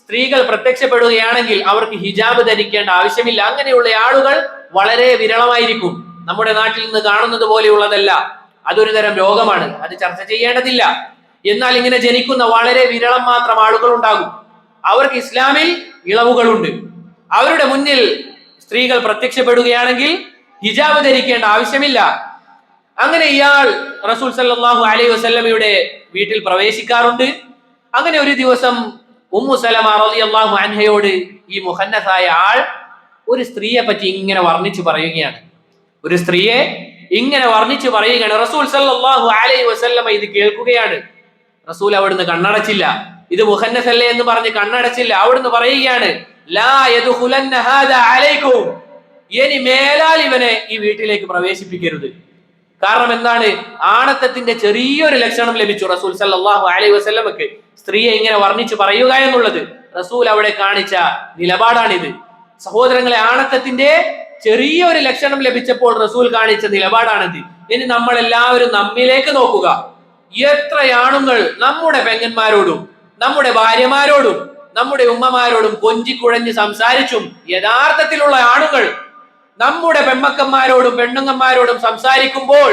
സ്ത്രീകൾ പ്രത്യക്ഷപ്പെടുകയാണെങ്കിൽ അവർക്ക് ഹിജാബ് ധരിക്കേണ്ട ആവശ്യമില്ല. അങ്ങനെയുള്ള ആളുകൾ വളരെ വിരളമായിരിക്കും. നമ്മുടെ നാട്ടിൽ നിന്ന് കാണുന്നത് പോലെയുള്ളതല്ല. അതൊരു തരം രോഗമാണ്, അത് ചർച്ച ചെയ്യേണ്ടതില്ല. എന്നാൽ ഇങ്ങനെ ജനിക്കുന്ന വളരെ വിരളം മാത്രം ആളുകൾ ഉണ്ടാകും. അവർക്ക് ഇസ്ലാമിൽ ഇളവുകളുണ്ട്. അവരുടെ മുന്നിൽ സ്ത്രീകൾ പ്രത്യക്ഷപ്പെടുകയാണെങ്കിൽ ഹിജാബ് ധരിക്കേണ്ട ആവശ്യമില്ല. അങ്ങനെ ഇയാൾ റസൂൽ സല്ലല്ലാഹു അലൈഹി വസല്ലമയുടെ വീട്ടിൽ പ്രവേശിക്കാറുണ്ട്. അങ്ങനെ ഒരു ദിവസം ഉമ്മു സലമ റളിയല്ലാഹു അൻഹയോട് ഈ മുഖന്നസായ ആൾ ഒരു സ്ത്രീയെ പറ്റി ഇങ്ങനെ വർണ്ണിച്ചു പറയുകയാണ്. ഒരു സ്ത്രീയെ ഇങ്ങനെ വർണ്ണിച്ചു പറയുകയാണ്. റസൂൽ സല്ലല്ലാഹു അലൈഹി വസല്ലമ ഇത് കേൾക്കുകയാണ്. റസൂൽ അവിടുന്ന് കണ്ണടച്ചില്ല. ഇത് മുഖന്നസല്ലേ എന്ന് പറഞ്ഞ് കണ്ണടച്ചില്ല. അവിടുന്ന് പറയുകയാണ്, ലാ യദ്ഖുലന്ന ഹാദാ അലൈക്കും, ഇനി മേലാൽ ഇവനെ ഈ വീട്ടിലേക്ക് പ്രവേശിപ്പിക്കരുത്. കാരണം എന്താണ്? ആണത്തത്തിന്റെ ചെറിയൊരു ലക്ഷണം ലഭിച്ചു റസൂൽ സല്ലല്ലാഹു അലൈഹി വസല്ലമക്ക്. സ്ത്രീയെ ഇങ്ങനെ വർണ്ണിച്ചു പറയുക എന്നുള്ളത് റസൂൽ അവിടെ കാണിച്ച നിലപാടാണിത്. സഹോദരങ്ങളെ, ആണത്തത്തിന്റെ ചെറിയൊരു ലക്ഷണം ലഭിച്ചപ്പോൾ റസൂൽ കാണിച്ച നിലപാടാണിത്. ഇനി നമ്മൾ എല്ലാവരും നമ്മിലേക്ക് നോക്കുക. എത്ര ആണുങ്ങൾ നമ്മുടെ പെങ്ങന്മാരോടും നമ്മുടെ ഭാര്യമാരോടും നമ്മുടെ ഉമ്മമാരോടും കൊഞ്ചിക്കുഴഞ്ഞ് സംസാരിച്ചും യഥാർത്ഥത്തിലുള്ള ആണുങ്ങൾ നമ്മുടെ പെമ്മക്കന്മാരോടും പെണ്ണുങ്ങന്മാരോടും സംസാരിക്കുമ്പോൾ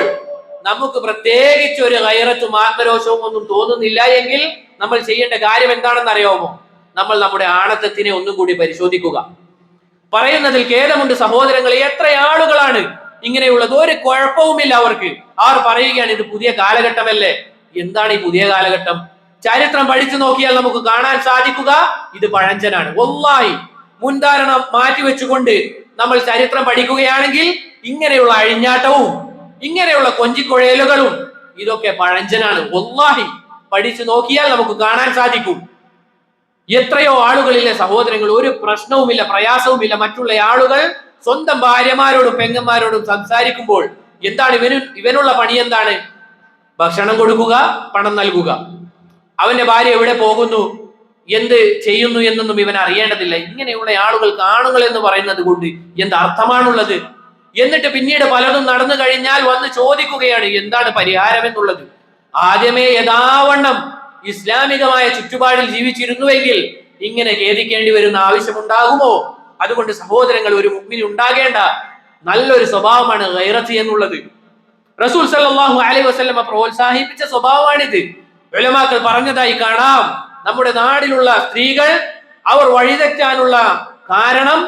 നമുക്ക് പ്രത്യേകിച്ച് ഒരു ഗൈറത്തും ആത്മരോഷവും ഒന്നും തോന്നുന്നില്ല എങ്കിൽ നമ്മൾ ചെയ്യേണ്ട കാര്യം എന്താണെന്ന് അറിയാമോ? നമ്മൾ നമ്മുടെ ആണത്തത്തിനെ ഒന്നും കൂടി പരിശോധിക്കുക. പറയുന്നതിൽ ഖേദമുണ്ട് സഹോദരങ്ങളെ, എത്ര ആളുകളാണ് ഇങ്ങനെയുള്ളത്? ഒരു കുഴപ്പവുമില്ല അവർക്ക്. അവർ പറയുകയാണ്, ഇത് പുതിയ കാലഘട്ടമല്ലേ. എന്താണ് ഈ പുതിയ കാലഘട്ടം? ചരിത്രം പഠിച്ചു നോക്കിയാൽ നമുക്ക് കാണാൻ സാധിക്കുക, ഇത് പഴഞ്ചനാണ്. വല്ലാഹി, മുൻധാരണ മാറ്റിവെച്ചുകൊണ്ട് നമ്മൾ ചരിത്രം പഠിക്കുകയാണെങ്കിൽ ഇങ്ങനെയുള്ള അഴിഞ്ഞാട്ടവും ഇങ്ങനെയുള്ള കൊഞ്ചിക്കുഴയലുകളും ഇതൊക്കെ പഴഞ്ചനാണ്. വല്ലാഹി, പഠിച്ചു നോക്കിയാൽ നമുക്ക് കാണാൻ സാധിക്കും. എത്രയോ ആളുകളിലെ സഹോദരങ്ങൾ ഒരു പ്രശ്നവുമില്ല, പ്രയാസവുമില്ല. മറ്റുള്ള ആളുകൾ സ്വന്തം ഭാര്യമാരോടും പെങ്ങന്മാരോടും സംസാരിക്കുമ്പോൾ എന്താണ് ഇവനുള്ള പണി? എന്താണ്? ഭക്ഷണം കൊടുക്കുക, പണം നൽകുക. അവന്റെ ഭാര്യ എവിടെ പോകുന്നു, എന്ത് ചെയ്യുന്നു എന്നൊന്നും ഇവൻ അറിയേണ്ടതില്ല. ഇങ്ങനെയുള്ള ആളുകൾക്ക് ആണുങ്ങൾ എന്ന് പറയുന്നത് കൊണ്ട് എന്ത് അർത്ഥമാണുള്ളത്? എന്നിട്ട് പിന്നീട് പലതും നടന്നു കഴിഞ്ഞാൽ വന്ന് ചോദിക്കുകയാണ് എന്താണ് പരിഹാരം എന്നുള്ളത്. ആദ്യമേ യഥാവണ്ണം ഇസ്ലാമികമായ ചുറ്റുപാടിൽ ജീവിച്ചിരുന്നുവെങ്കിൽ ഇങ്ങനെ ഖേദിക്കേണ്ടി വരുന്ന ആവശ്യമുണ്ടാകുമോ? അതുകൊണ്ട് സഹോദരങ്ങൾ, ഒരു മുഅ്മിൻ ഉണ്ടാകേണ്ട നല്ലൊരു സ്വഭാവമാണ് ഗൈറത്ത് എന്നുള്ളത്. റസൂൽ സല്ലല്ലാഹു അലൈഹി വസല്ലം പ്രോത്സാഹിപ്പിച്ച സ്വഭാവമാണിത്. ഉലമാക്കൾ പറഞ്ഞതായി കാണാം, നമ്മുടെ നാടിലുള്ള സ്ത്രീകൾ അവർ വഴിതെറ്റാനുള്ള കാരണം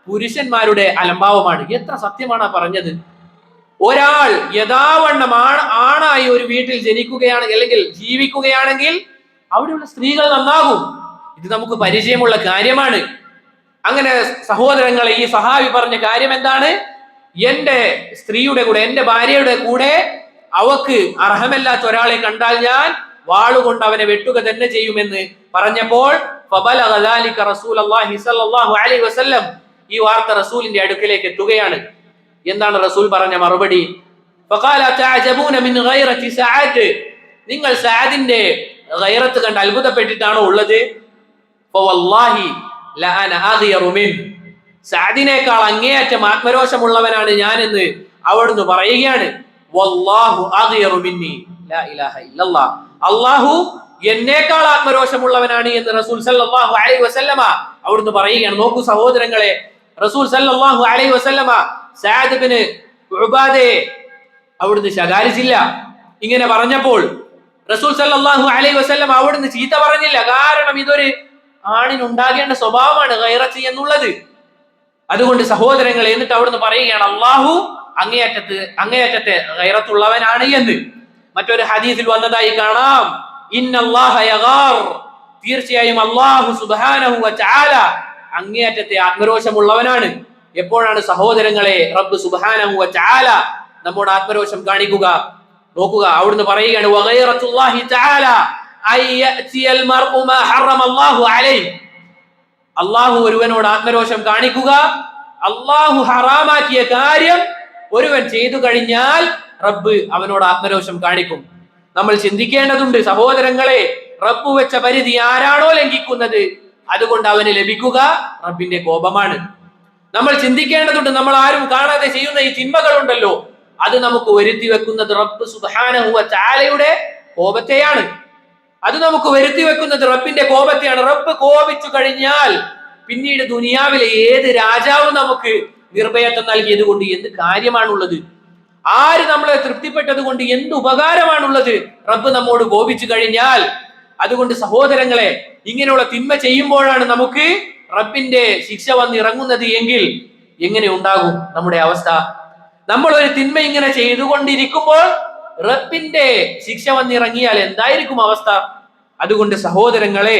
പുരുഷന്മാരുടെ അലംഭാവമാണ്. എത്ര സത്യമാണ് പറഞ്ഞത്. ഒരാൾ യഥാവണ്ണം ആണായി ഒരു വീട്ടിൽ ജനിക്കുകയാണെങ്കിൽ അല്ലെങ്കിൽ ജീവിക്കുകയാണെങ്കിൽ അവിടെയുള്ള സ്ത്രീകൾ നന്നാകും. ഇത് നമുക്ക് പരിചയമുള്ള കാര്യമാണ്. അങ്ങനെ സഹോദരങ്ങളെ, ഈ സഹാബി പറഞ്ഞ കാര്യം എന്താണ്? എന്റെ സ്ത്രീയുടെ കൂടെ, എന്റെ ഭാര്യയുടെ കൂടെ അവക്ക് അർഹമല്ലാത്ത ഒരാളെ കണ്ടാൽ ഞാൻ വാളുകൊണ്ട് അവനെ വെട്ടുക തന്നെ ചെയ്യുമെന്ന് പറഞ്ഞപ്പോൾ ഈ വാർത്ത റസൂലിന്റെ അടുക്കലേക്ക് എത്തുകയാണ്. എന്താണ് റസൂൽ പറഞ്ഞ മറുപടി? നിങ്ങൾ സഅദിന്റെ ഗൈറത്ത് കണ്ട് അത്ഭുതപ്പെട്ടിട്ടാണോ ഉള്ളത്? സഅദിനേക്കാൾ അങ്ങേയറ്റം ആത്മരോഷമുള്ളവനാണ് ഞാൻ എന്ന് അവിടുന്ന് പറയുകയാണ്. അള്ളാഹു എന്നേക്കാൾ ആത്മരോഷമുള്ളവനാണ് എന്ന് റസൂൽ സല്ലല്ലാഹു അലൈഹി വസല്ലമ അവിടുന്ന് പറയുകയാണ്. നോക്കൂ സഹോദരങ്ങളെ, റസൂൽ സല്ലല്ലാഹു അലൈഹി വസല്ലമ സഅദ് ഇബ്നു ഉബാദയെ അവിടുന്ന് ശകാരിച്ചില്ല. ഇങ്ങനെ പറഞ്ഞപ്പോൾ റസൂൽ സല്ലല്ലാഹു അലൈഹി വസല്ലമ അവിടുന്ന് ചീത്ത പറഞ്ഞില്ല. കാരണം ഇതൊരു ആണിനുണ്ടാകേണ്ട സ്വഭാവമാണ് ഗൈറത്ത് എന്നുള്ളത്. അതുകൊണ്ട് സഹോദരങ്ങളെ, എന്നിട്ട് അവിടുന്ന് പറയുകയാണ് അള്ളാഹു അങ്ങേയറ്റത്തെ ഗൈറത്തുള്ളവനാണ് എന്ന്. മറ്റൊരു ഹദീസിൽ വന്നതായി കാണാം, ഇന്നല്ലാഹ യഗാർ, തീർച്ചയായും അല്ലാഹു സുബ്ഹാനഹു വ തആല അങ്ങേയറ്റത്തെ ആത്മരോഷമുള്ളവനാണ്. എപ്പോഴാണ് സഹോദരങ്ങളെ റബ്ബ് സുബ്ഹാനഹു വ തആല നമ്മുടെ ആത്മരോഷം കാണിക്കുക? നോക്കുക, അവിടുന്ന് പറയുകയാണ് വഗൈറത്തുല്ലാഹി തആല അയ്യഅതിയൽ മർഉ മാ ഹറമല്ലാഹു അലൈഹി. അല്ലാഹു ഒരുവനോട് ആത്മരോഷം കാണിക്കുക, അല്ലാഹു ഹറാമാക്കിയ കാര്യം ഒരുവൻ ചെയ്തു കഴിഞ്ഞാൽ റബ്ബ് അവനോട് ആത്മരോഷം കാണിക്കും. നമ്മൾ ചിന്തിക്കേണ്ടതുണ്ട് സഹോദരങ്ങളെ, റബ്ബ് വെച്ച പരിധി ആരാണോ ലംഘിക്കുന്നത് അതുകൊണ്ട് അവന് ലഭിക്കുക റബ്ബിന്റെ കോപമാണ്. നമ്മൾ ചിന്തിക്കേണ്ടതുണ്ട്, നമ്മൾ ആരും കാണാതെ ചെയ്യുന്ന ഈ തിന്മകളുണ്ടല്ലോ, അത് നമുക്ക് വരുത്തി വെക്കുന്നത് റബ്ബ് സുബ്ഹാനഹു വ തആലയുടെ കോപത്തെയാണ്. അത് നമുക്ക് വരുത്തി വെക്കുന്നത് റബ്ബിന്റെ കോപത്തെയാണ്. റബ്ബ് കോപിച്ചു കഴിഞ്ഞാൽ പിന്നീട് ദുനിയാവിലെ ഏത് രാജാവ് നമുക്ക് നിർഭയത്വം നൽകിയത് കൊണ്ട് എന്ത് കാര്യമാണുള്ളത്? ആര് നമ്മളെ തൃപ്തിപ്പെട്ടത് കൊണ്ട് എന്ത് ഉപകാരമാണുള്ളത് റബ്ബ് നമ്മോട് കോപിച്ചു കഴിഞ്ഞാൽ? അതുകൊണ്ട് സഹോദരങ്ങളെ, ഇങ്ങനെയുള്ള തിന്മ ചെയ്യുമ്പോഴാണ് നമുക്ക് റബ്ബിന്റെ ശിക്ഷ വന്നിറങ്ങുന്നത് എങ്കിൽ എങ്ങനെ ഉണ്ടാകും നമ്മുടെ അവസ്ഥ? നമ്മൾ ഒരു തിന്മ ഇങ്ങനെ ചെയ്തുകൊണ്ടിരിക്കുമ്പോൾ റബ്ബിന്റെ ശിക്ഷ വന്നിറങ്ങിയാൽ എന്തായിരിക്കും അവസ്ഥ? അതുകൊണ്ട് സഹോദരങ്ങളെ,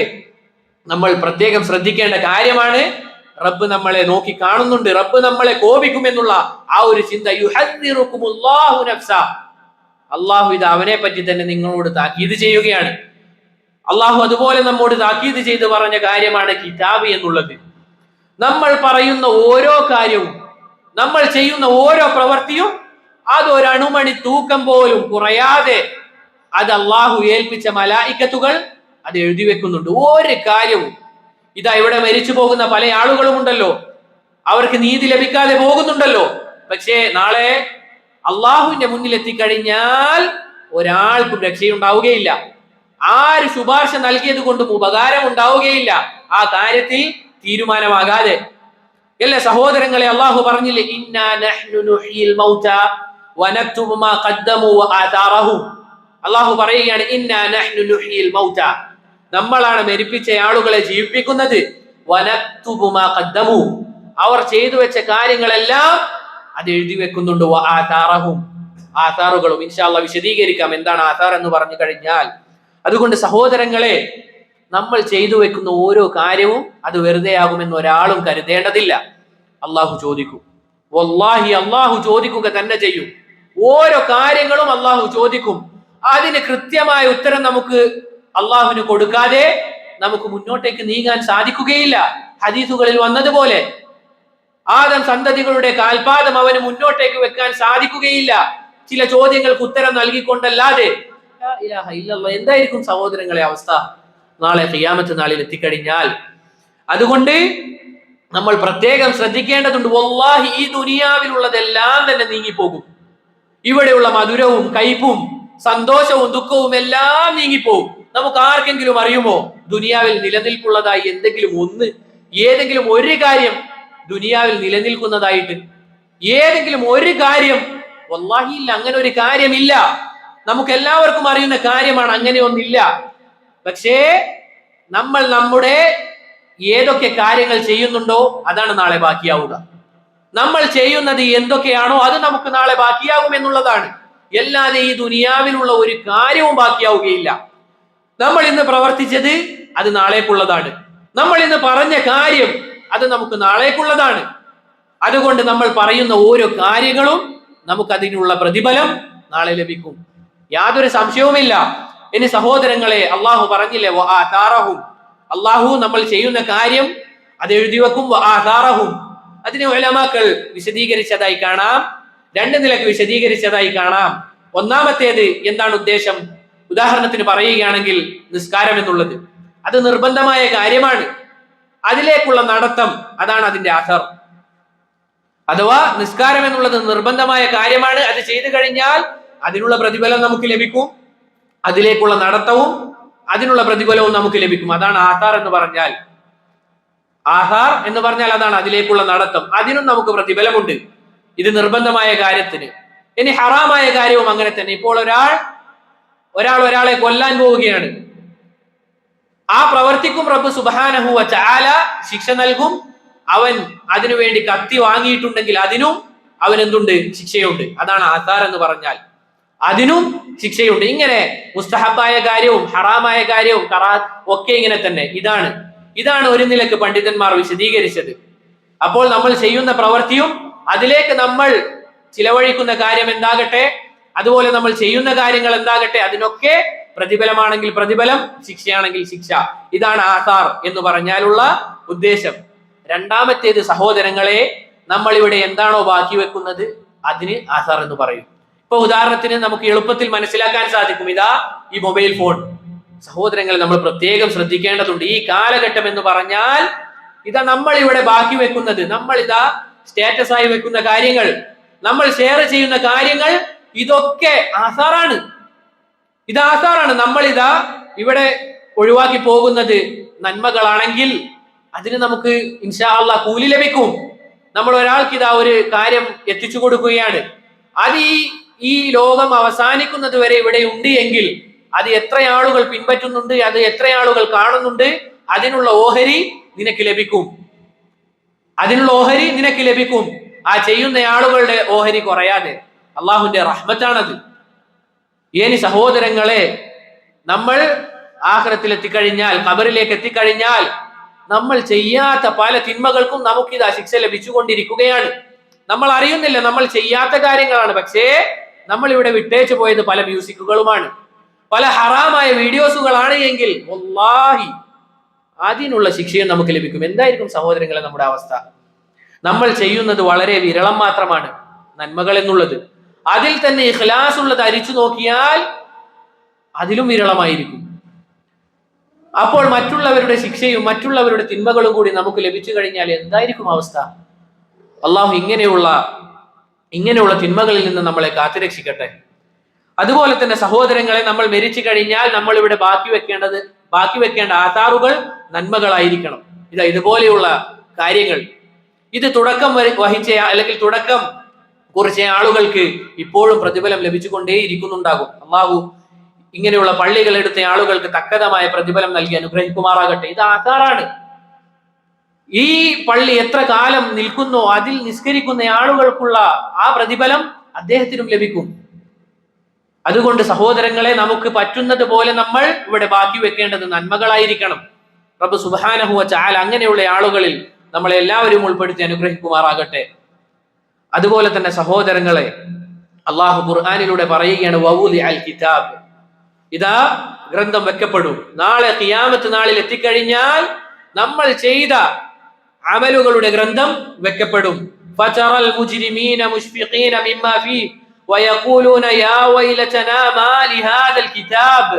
നമ്മൾ പ്രത്യേകം ശ്രദ്ധിക്കേണ്ട കാര്യമാണ്, റബ്ബ് നമ്മളെ നോക്കി കാണുന്നുണ്ട്, റബ്ബ് നമ്മളെ കോപിക്കുമെന്നുള്ള ആ ഒരു ചിന്ത. യുഹദ്ദിറുകുമുല്ലാഹു നഫ്സ, അള്ളാഹു ഇത് അവനെ പറ്റി തന്നെ നിങ്ങളോട് താക്കീത് ചെയ്യുകയാണ്. അള്ളാഹു അതുപോലെ നമ്മോട് താക്കീത് ചെയ്ത് പറഞ്ഞ കാര്യമാണ് കിതാബ് എന്നുള്ളത്. നമ്മൾ പറയുന്ന ഓരോ കാര്യവും, നമ്മൾ ചെയ്യുന്ന ഓരോ പ്രവൃത്തിയും അതൊരണുമണി തൂക്കം പോലും കുറയാതെ അത് അള്ളാഹു ഏൽപ്പിച്ച മലായിക്കത്തുകൾ അത് എഴുതി വെക്കുന്നുണ്ട്. ഒരു കാര്യവും. ഇതാ ഇവിടെ മരിച്ചു പോകുന്ന പല ആളുകളും ഉണ്ടല്ലോ, അവർക്ക് നീതി ലഭിക്കാതെ പോകുന്നുണ്ടല്ലോ. പക്ഷേ നാളെ അള്ളാഹുവിന്റെ മുന്നിൽ എത്തിക്കഴിഞ്ഞാൽ ഒരാൾക്കും രക്ഷയുണ്ടാവുകയില്ല. ആര് ശുപാർശ നൽകിയത് കൊണ്ടും ഉപകാരം ഉണ്ടാവുകയില്ല ആ കാര്യത്തിൽ തീരുമാനമാകാതെ. അല്ലേ സഹോദരങ്ങളെ, അള്ളാഹു പറഞ്ഞില്ലേ, ഇന്നാ നഹ്നു നുഹ്യിൽ മൗത വനക്തുബു മാ ഖദ്ദമു വആതാറഹും. അള്ളാഹു പറയുകയാണ് ഇന്നാ നഹ്നു നുഹ്യിൽ മൗത, നമ്മളാണ് മരിപ്പിച്ച ആളുകളെ ജീവിപ്പിക്കുന്നത്. വനക്തുബു മാ ഖദ്ദമു, അവർ ചെയ്തു വെച്ച കാര്യങ്ങളെല്ലാം അത് എഴുതി വെക്കുന്നുണ്ട്. വആതാറഹും, ആധാറുകളും ഇൻഷാ അല്ലാഹ് വിശദീകരിക്കാം എന്താണ് ആധാർ എന്ന് പറഞ്ഞു കഴിഞ്ഞാൽ. അതുകൊണ്ട് സഹോദരങ്ങളെ, നമ്മൾ ചെയ്തു വെക്കുന്ന ഓരോ കാര്യവും അത് വെറുതെ ആകുമെന്ന് ഒരാളും കരുതേണ്ടതില്ല. അള്ളാഹു ചോദിക്കും, വല്ലാഹി അള്ളാഹു ചോദിക്കുക തന്നെ ചെയ്യും. ഓരോ കാര്യങ്ങളും അള്ളാഹു ചോദിക്കും. അതിന് കൃത്യമായ ഉത്തരം നമുക്ക് അള്ളാഹുവിന് കൊടുക്കാതെ നമുക്ക് മുന്നോട്ടേക്ക് നീങ്ങാൻ സാധിക്കുകയില്ല. ഹദീസുകളിൽ വന്നതുപോലെ ആദം സന്തതികളുടെ കാൽപാദം അവന് മുന്നോട്ടേക്ക് വെക്കാൻ സാധിക്കുകയില്ല ചില ചോദ്യങ്ങൾക്ക് ഉത്തരം നൽകിക്കൊണ്ടല്ലാതെ. എന്തായിരിക്കും സഹോദരങ്ങളെ അവസ്ഥ നാളെ ഖിയാമത്ത് നാളിൽ എത്തിക്കഴിഞ്ഞാൽ? അതുകൊണ്ട് നമ്മൾ പ്രത്യേകം ശ്രദ്ധിക്കേണ്ടതുണ്ട്. വല്ലാഹി ഈ ദുനിയാവിലുള്ളതെല്ലാം തന്നെ നീങ്ങിപ്പോകും. ഇവിടെയുള്ള മധുരവും കയ്പും സന്തോഷവും ദുഃഖവും എല്ലാം നീങ്ങിപ്പോകും. നമുക്ക് ആർക്കെങ്കിലും അറിയുമോ ദുനിയാവിൽ നിലനിൽപ്പുള്ളതായി എന്തെങ്കിലും ഒന്ന്, ഏതെങ്കിലും ഒരു കാര്യം ദുനിയാവിൽ നിലനിൽക്കുന്നതായിട്ട്? ഏതെങ്കിലും ഒരു കാര്യം? വല്ലാഹി ഇല്ല, അങ്ങനെ ഒരു കാര്യമില്ല. നമുക്ക് എല്ലാവർക്കും അറിയുന്ന കാര്യമാണ്, അങ്ങനെയൊന്നില്ല. പക്ഷേ നമ്മൾ നമ്മുടെ ഏതൊക്കെ കാര്യങ്ങൾ ചെയ്യുന്നുണ്ടോ അതാണ് നാളെ ബാക്കിയാവുക. നമ്മൾ ചെയ്യുന്നത് എന്തൊക്കെയാണോ അത് നമുക്ക് നാളെ ബാക്കിയാകും എന്നുള്ളതാണ്. അല്ലാതെ ഈ ദുനിയാവിലുള്ള ഒരു കാര്യവും ബാക്കിയാവുകയില്ല. നമ്മൾ ഇന്ന് പ്രവർത്തിച്ചത് അത് നാളേക്കുള്ളതാണ്. നമ്മൾ ഇന്ന് പറഞ്ഞ കാര്യം അത് നമുക്ക് നാളേക്കുള്ളതാണ്. അതുകൊണ്ട് നമ്മൾ പറയുന്ന ഓരോ കാര്യങ്ങളും നമുക്ക് അതിനുള്ള പ്രതിഫലം നാളെ ലഭിക്കും, യാതൊരു സംശയവുമില്ല. ഇനി സഹോദരങ്ങളെ, അള്ളാഹു പറഞ്ഞില്ലേ വആതാറഹും, അള്ളാഹു നമ്മൾ ചെയ്യുന്ന കാര്യം അത് എഴുതി വെക്കും. വആതാറഹും അതിനെ ഉലമാക്കൾ വിശദീകരിച്ചതായി കാണാം, രണ്ട് നിലക്ക് വിശദീകരിച്ചതായി കാണാം. ഒന്നാമത്തേത് എന്താണ് ഉദ്ദേശം? ഉദാഹരണത്തിന് പറയുകയാണെങ്കിൽ നിസ്കാരം എന്നുള്ളത് അത് നിർബന്ധമായ കാര്യമാണ്, അതിലേക്കുള്ള നടത്തം അതാണ് അതിന്റെ അസർ. അഥവാ നിസ്കാരം എന്നുള്ളത് നിർബന്ധമായ കാര്യമാണ്, അത് ചെയ്തു കഴിഞ്ഞാൽ അതിനുള്ള പ്രതിഫലം നമുക്ക് ലഭിക്കും, അതിലേക്കുള്ള നടത്തവും അതിനുള്ള പ്രതിഫലവും നമുക്ക് ലഭിക്കും. അതാണ് ആധാർ എന്ന് പറഞ്ഞാൽ. ആഹാർ എന്ന് പറഞ്ഞാൽ അതാണ് അതിലേക്കുള്ള നടത്തം, അതിനും നമുക്ക് പ്രതിഫലമുണ്ട്. ഇത് നിർബന്ധമായ കാര്യത്തിന്. ഇനി ഹറാമായ കാര്യവും അങ്ങനെ തന്നെ. ഇപ്പോൾ ഒരാളെ കൊല്ലാൻ പോവുകയാണ്, ആ പ്രവർത്തിക്കും റബ്ബ് സുബ്ഹാനഹു വ തആല ശിക്ഷ നൽകും. അവൻ അതിനുവേണ്ടി കത്തി വാങ്ങിയിട്ടുണ്ടെങ്കിൽ അതിനും അവൻ എന്തുണ്ട്? ശിക്ഷയുണ്ട്. അതാണ് ആധാർ എന്ന് പറഞ്ഞാൽ, അതിനും ശിക്ഷയുണ്ട്. ഇങ്ങനെ മുസ്തഹബായ കാര്യവും ഹറാമായ കാര്യവും ഒക്കെ ഇങ്ങനെ തന്നെ. ഇതാണ് ഒരു നിലക്ക് പണ്ഡിതന്മാർ വിശദീകരിച്ചത്. അപ്പോൾ നമ്മൾ ചെയ്യുന്ന പ്രവൃത്തിയും അതിലേക്ക് നമ്മൾ ചിലവഴിക്കുന്ന കാര്യം എന്താകട്ടെ, അതുപോലെ നമ്മൾ ചെയ്യുന്ന കാര്യങ്ങൾ എന്താകട്ടെ, അതിനൊക്കെ പ്രതിഫലമാണെങ്കിൽ പ്രതിഫലം, ശിക്ഷയാണെങ്കിൽ ശിക്ഷ. ഇതാണ് ആധാർ എന്ന് പറഞ്ഞാലുള്ള ഉദ്ദേശം. രണ്ടാമത്തേത് സഹോദരങ്ങളെ, നമ്മൾ ഇവിടെ എന്താണോ ബാക്കി വെക്കുന്നത് അതിന് ആധാർ എന്ന് പറയും. ഇപ്പൊ ഉദാഹരണത്തിന് നമുക്ക് എളുപ്പത്തിൽ മനസ്സിലാക്കാൻ സാധിക്കും. ഈ മൊബൈൽ ഫോൺ. സഹോദരങ്ങൾ, നമ്മൾ പ്രത്യേകം ശ്രദ്ധിക്കേണ്ടതുണ്ട്. ഈ കാലഘട്ടം എന്ന് പറഞ്ഞാൽ നമ്മൾ ഇവിടെ ബാക്കി വെക്കുന്നത്, നമ്മൾ സ്റ്റാറ്റസ് ആയി വെക്കുന്ന കാര്യങ്ങൾ, നമ്മൾ ഷെയർ ചെയ്യുന്ന കാര്യങ്ങൾ, ഇതൊക്കെ ആധാറാണ്. ഇത് ആധാറാണ്. നമ്മൾ ഇവിടെ ഒഴിവാക്കി പോകുന്നത് നന്മകളാണെങ്കിൽ അതിന് നമുക്ക് ഇൻഷാ അല്ലാഹ് കൂലി ലഭിക്കും. നമ്മൾ ഒരാൾക്ക് ഒരു കാര്യം എത്തിച്ചു കൊടുക്കുകയാണ്, അത് ഈ ലോകം അവസാനിക്കുന്നത് വരെ ഇവിടെ ഉണ്ട് എങ്കിൽ അത് എത്ര ആളുകൾ പിൻപറ്റുന്നുണ്ട്, അത് എത്ര ആളുകൾ കാണുന്നുണ്ട്, അതിനുള്ള ഓഹരി നിനക്ക് ലഭിക്കും. ആ ചെയ്യുന്ന ആളുകളുടെ ഓഹരി കുറയാതെ. അള്ളാഹുവിന്റെ റഹ്മത്താണത്. ഇനി സഹോദരങ്ങളെ, നമ്മൾ ആഖിറത്തിൽ എത്തിക്കഴിഞ്ഞാൽ, ഖബറിലേക്ക് എത്തിക്കഴിഞ്ഞാൽ, നമ്മൾ ചെയ്യാത്ത പല തിന്മകൾക്കും നമുക്കിതാ ശിക്ഷ ലഭിച്ചുകൊണ്ടിരിക്കുകയാണ്. നമ്മൾ അറിയുന്നില്ല, നമ്മൾ ചെയ്യാത്ത കാര്യങ്ങളാണ്. പക്ഷേ നമ്മൾ ഇവിടെ വിട്ടേച്ചു പോയത് പല മ്യൂസിക്കുകളുമാണ്, പല ഹറാമായ വീഡിയോസുകളാണ് എങ്കിൽ വല്ലാഹി അതിനുള്ള ശിക്ഷയും നമുക്ക് ലഭിക്കും. എന്തായിരിക്കും സഹോദരങ്ങളെ നമ്മുടെ അവസ്ഥ? നമ്മൾ ചെയ്യുന്നത് വളരെ വിരളം മാത്രമാണ് നന്മകൾ എന്നുള്ളത്. അതിൽ തന്നെ ഇഖ്ലാസ് ഉള്ളത് അരിച്ചു നോക്കിയാൽ അതിലും വിരളമായിരിക്കും. അപ്പോൾ മറ്റുള്ളവരുടെ ശിക്ഷയും മറ്റുള്ളവരുടെ തിന്മകളും കൂടി നമുക്ക് ലഭിച്ചു കഴിഞ്ഞാൽ എന്തായിരിക്കും അവസ്ഥ? അള്ളാഹു ഇങ്ങനെയുള്ള തിന്മകളിൽ നിന്ന് നമ്മളെ കാത്തുരക്ഷിക്കട്ടെ. അതുപോലെ തന്നെ സഹോദരങ്ങളെ, നമ്മൾ മരിച്ചു കഴിഞ്ഞാൽ നമ്മൾ ഇവിടെ ബാക്കി വെക്കേണ്ട ആധാറുകൾ നന്മകളായിരിക്കണം. ഇതുപോലെയുള്ള കാര്യങ്ങൾ. ഇത് തുടക്കം വഹിച്ച അല്ലെങ്കിൽ തുടക്കം കുറിച്ച ആളുകൾക്ക് ഇപ്പോഴും പ്രതിഫലം ലഭിച്ചുകൊണ്ടേ ഇരിക്കുന്നുണ്ടാകും. അള്ളാഹു ഇങ്ങനെയുള്ള പള്ളികൾ എടുത്ത ആളുകൾക്ക് തക്കതമായ പ്രതിഫലം നൽകി അനുഗ്രഹിക്കുമാറാകട്ടെ. ഇത് ആധാറാണ്. ഈ പള്ളി എത്ര കാലം നിൽക്കുന്നോ അതിൽ നിസ്കരിക്കുന്ന ആളുകൾക്കുള്ള ആ പ്രതിഫലം അദ്ദേഹത്തിനും ലഭിക്കും. അതുകൊണ്ട് സഹോദരങ്ങളെ, നമുക്ക് പറ്റുന്നത് പോലെ നമ്മൾ ഇവിടെ ബാക്കി വെക്കേണ്ടത് നന്മകളായിരിക്കണം. റബ്ബ് സുബ്ഹാനഹു വ തആല അങ്ങനെയുള്ള ആളുകളിൽ നമ്മളെ എല്ലാവരും ഉൾപ്പെടുത്തി അനുഗ്രഹിക്കുമാറാകട്ടെ. അതുപോലെ തന്നെ സഹോദരങ്ങളെ, അള്ളാഹു ഖുർആനിലൂടെ പറയുകയാണ്, വവുദി അൽ കിതാബ്, ഗ്രന്ഥം വെക്കപ്പെടും. നാളെ ഖിയാമത്ത് നാളിൽ എത്തിക്കഴിഞ്ഞാൽ നമ്മൾ ചെയ്ത അമലുകളുടെ ഗ്രന്ഥം വെക്കപ്പെടും. ഫതറൽ മുജ്രിമീന മുശ്ഫിഖീന മിമ്മാ ഫീഹി വയഖൂലൂന യാ വൈലതനാ മാ ലിഹാദൽ കിതാബ്.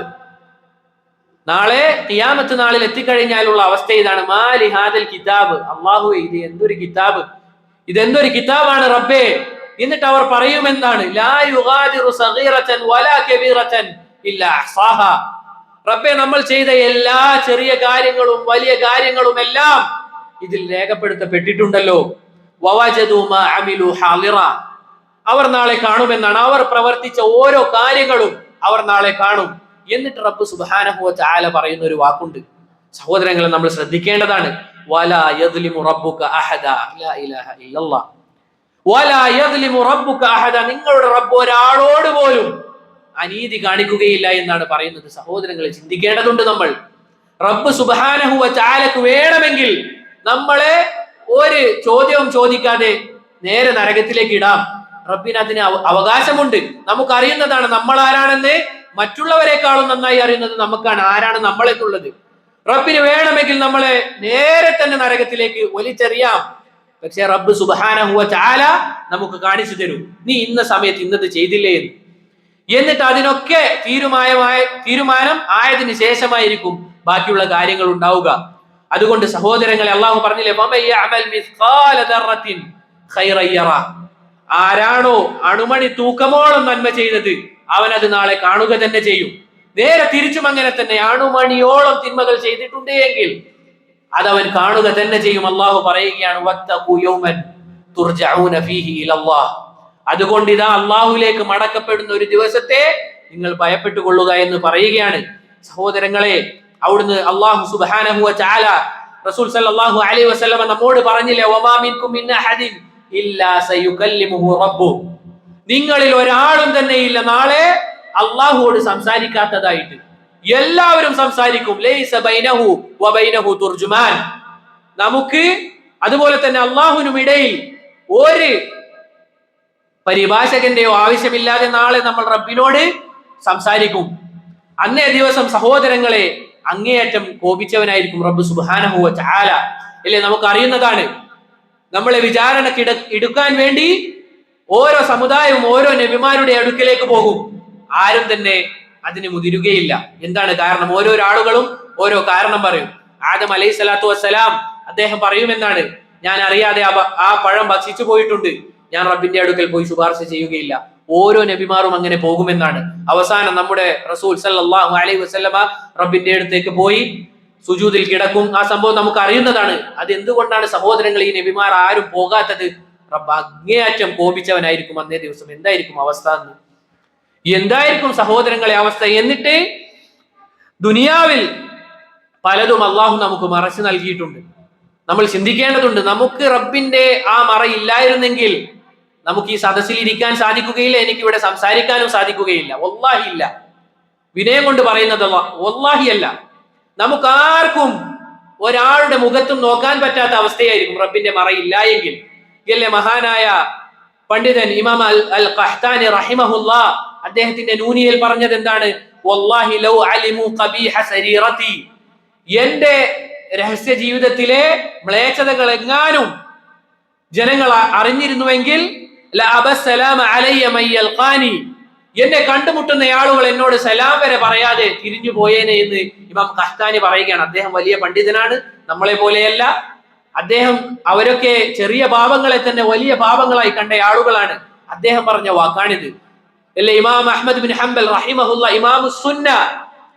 നാളെ ഖിയാമത്ത് നാളിൽ എത്തിക്കഴിഞ്ഞാലുള്ള അവസ്ഥ ഇതാണ്. മാ ലിഹാദൽ കിതാബ്, അല്ലാഹുവേ ഇത് എന്തൊരു കിതാബ്, ഇതെന്തൊരു കിതാബാണ് റബ്ബേ. എന്നിട്ട് അവർ പറയുമെന്താണ്? ലാ യുഗാദിറു സഗീറതൻ വലാ കബീറതൻ ഇല്ലാ അഹ്സാഹാ. റബ്ബേ, നമ്മൾ ചെയ്ത എല്ലാ ചെറിയ കാര്യങ്ങളും വലിയ കാര്യങ്ങളും എല്ലാം ഇതിൽ രേഖപ്പെടുത്തപ്പെട്ടിട്ടുണ്ടല്ലോ. വവജദു മാ അമിലു ഹാളിറ, അവർ നാളെ കാണുമെന്നാണ്. അവർ പ്രവർത്തിച്ച ഓരോ കാര്യങ്ങളും അവർ നാളെ കാണും. എന്നിട്ട് റബ്ബ് സുബ്ഹാനഹു വ തആല പറയുന്ന ഒരു വാക്കുണ്ട്, സഹോദരങ്ങളെ നമ്മൾ ശ്രദ്ധിക്കേണ്ടതാണ്. വലാ യദ്ലിമു റബ്ബുക അഹദ. ലാ ഇലാഹ ഇല്ലല്ലാഹ്. വലാ യദ്ലിമു റബ്ബുക അഹദ. നിങ്ങളുടെ റബ്ബ് ഒരാളോട് പോലും അനീതി കാണിക്കുകയില്ല എന്നാണ് പറയുന്നത്. സഹോദരങ്ങളെ ചിന്തിക്കേണ്ടതുണ്ട് നമ്മൾ. റബ്ബ് സുബ്ഹാനഹു വ തആലക്ക് വേണമെങ്കിൽ നമ്മളെ ഒരു ചോദ്യവും ചോദിക്കാതെ നേരെ നരകത്തിലേക്ക് ഇടാം. റബ്ബിന് അതിന് അവകാശമുണ്ട്. നമുക്കറിയുന്നതാണ് നമ്മൾ ആരാണെന്ന്. മറ്റുള്ളവരെക്കാളും നന്നായി അറിയുന്നത് നമുക്കാണ് ആരാണ് നമ്മളെന്നുള്ളത്. റബ്ബിന് വേണമെങ്കിൽ നമ്മളെ നേരെ തന്നെ നരകത്തിലേക്ക് വലിച്ചെറിയാം. പക്ഷെ റബ്ബ് സുബ്ഹാനഹു വ തആല നമുക്ക് കാണിച്ചു തരും, നീ ഇന്ന സമയത്ത് ഇന്നത് ചെയ്തില്ലേ എന്ന്. എന്നിട്ട് അതിനൊക്കെ തീരുമാനം ആയതിനു ശേഷമായിരിക്കും ബാക്കിയുള്ള കാര്യങ്ങൾ ഉണ്ടാവുക. അതുകൊണ്ട് സഹോദരങ്ങളെ, അള്ളാഹു പറഞ്ഞില്ലേ, ആരാണോ അണുമണി തൂക്കമോളം നന്മ ചെയ്തത് അവൻ അത് നാളെ കാണുക തന്നെ ചെയ്യും. നേരെ തിരിച്ചും അങ്ങനെ തന്നെ, അണുമണിയോളം തിന്മകൾ ചെയ്തിട്ടുണ്ട് എങ്കിൽ അതവൻ കാണുക തന്നെ ചെയ്യും. അള്ളാഹു പറയുകയാണ്, അതുകൊണ്ട് ഇതാ അള്ളാഹുലേക്ക് മടക്കപ്പെടുന്ന ഒരു ദിവസത്തെ നിങ്ങൾ ഭയപ്പെട്ടുകൊള്ളുക എന്ന് പറയുകയാണ്. സഹോദരങ്ങളെ, അവിടുന്ന് അള്ളാഹു സുബ്ഹാനഹു വ തആല റസൂൽ സല്ലല്ലാഹു അലൈഹി വസല്ലം നമ്മോട് പറഞ്ഞില്ലേ, വമാ മിൻകും മിൻ അഹദിൻ ഇല്ലാ സയുകല്ലിമുഹു റബ്ബു. നിങ്ങളിൽ ഒരാളും തന്നെ ഇല്ല നാളെ അള്ളാഹുവോട് സംസാരിക്കാത്തതായിട്ട്. എല്ലാവരും സംസാരിക്കും. ലൈസ ബൈനഹു വ ബൈനഹു തുർജുമാൻ. നമുക്ക് അതുപോലെ തന്നെ അള്ളാഹുവിനും ഇടയിൽ ഒരു പരിഭാഷകന്റെയോ ആവശ്യമില്ലാതെ നാളെ നമ്മൾ റബ്ബിനോട് സംസാരിക്കും. അന്നേ ദിവസം സഹോദരങ്ങളെ അങ്ങേയറ്റം കോപിച്ചവനായിരിക്കും റബ്ബ് സുബ്ഹാനഹു വ തആല. അല്ലേ, നമുക്ക് അറിയുന്നതാണ്. നമ്മളെ വിചാരണക്ക് എടുക്കാൻ വേണ്ടി ഓരോ സമുദായവും ഓരോ നബിമാരുടെ അടുക്കലേക്ക് പോകും. ആരും തന്നെ അതിന് മുതിരുകയില്ല. എന്താണ് കാരണം? ഓരോരോ ആളുകളും ഓരോ കാരണം പറയും. ആദം അലൈഹി സ്വലാത്തു വസ്സലാം അദ്ദേഹം പറയുമെന്നാണ്, ഞാൻ അറിയാതെ ആ പഴം ഭക്ഷിച്ചു പോയിട്ടുണ്ട്, ഞാൻ റബ്ബിന്റെ അടുക്കൽ പോയി ശുപാർശ ചെയ്യുകയില്ല. ഓരോ നബിമാരും അങ്ങനെ പോകുമെന്നാണ്. അവസാനം നമ്മുടെ റസൂൽ സല്ലല്ലാഹു അലൈഹി വസല്ലമ റബ്ബിന്റെ അടുത്തേക്ക് പോയി സുജൂദിൽ കിടക്കും. ആ സംഭവം നമുക്ക് അറിയുന്നതാണ്. അത് എന്തുകൊണ്ടാണ് സഹോദരങ്ങൾ ഈ നബിമാർ ആരും പോകാത്തത്? റബ്ബ് അങ്ങേയറ്റം കോപിച്ചവനായിരിക്കും അന്നേ ദിവസം. എന്തായിരിക്കും അവസ്ഥ എന്ന്? എന്തായിരിക്കും സഹോദരങ്ങളെ അവസ്ഥ? എന്നിട്ട് ദുനിയാവിൽ പലതും അള്ളാഹു നമുക്ക് മറച്ചു നൽകിയിട്ടുണ്ട്. നമ്മൾ ചിന്തിക്കേണ്ടതുണ്ട്. നമുക്ക് റബ്ബിന്റെ ആ മറയില്ലായിരുന്നെങ്കിൽ നമുക്ക് ഈ സദസ്സിൽ ഇരിക്കാൻ സാധിക്കുകയില്ല, എനിക്ക് ഇവിടെ സംസാരിക്കാനും സാധിക്കുകയില്ല. വല്ലാഹി ഇല്ല, വിനയം കൊണ്ട് പറയുന്നത് വല്ലാഹി അല്ല. നമുക്കാർക്കും ഒരാളുടെ മുഖത്തും നോക്കാൻ പറ്റാത്ത അവസ്ഥയായിരിക്കും റബ്ബിന്റെ മറയില്ല എങ്കിൽ. ഇല്ലേ, മഹാനായ പണ്ഡിതൻ ഇമാം അൽ ഖഹ്താനി റഹിമഹുല്ലാഹ് അദ്ദേഹത്തിന്റെ നൂനിയിൽ പറഞ്ഞത് എന്താണ്? വല്ലാഹി ലൗ അലിമു ഖബീഹ സരീറതി. എന്റെ രഹസ്യ ജീവിതത്തിലെ മ്ലേച്ഛതകൾ എങ്ങാനും ജനങ്ങൾ അറിഞ്ഞിരുന്നുവെങ്കിൽ എന്നെ കണ്ടുമുട്ടുന്ന ആളുകൾ എന്നോട് സലാം വരെ പറയാതെ തിരിഞ്ഞു പോയേനെ എന്ന് ഇമാം ഖഹ്താനി പറയുകയാണ്. അദ്ദേഹം വലിയ പണ്ഡിതനാണ്, നമ്മളെ പോലെയല്ല. അദ്ദേഹം അവരൊക്കെ ചെറിയ പാപങ്ങളെ തന്നെ വലിയ പാപങ്ങളായി കണ്ട ആളുകളാണ്. അദ്ദേഹം പറഞ്ഞ വാക്കാണിത്. അല്ലെ, ഇമാം അഹ്മദ് ബിൻ ഹംബൽ റഹിമഹുല്ലാ ഇമാമു സുന്ന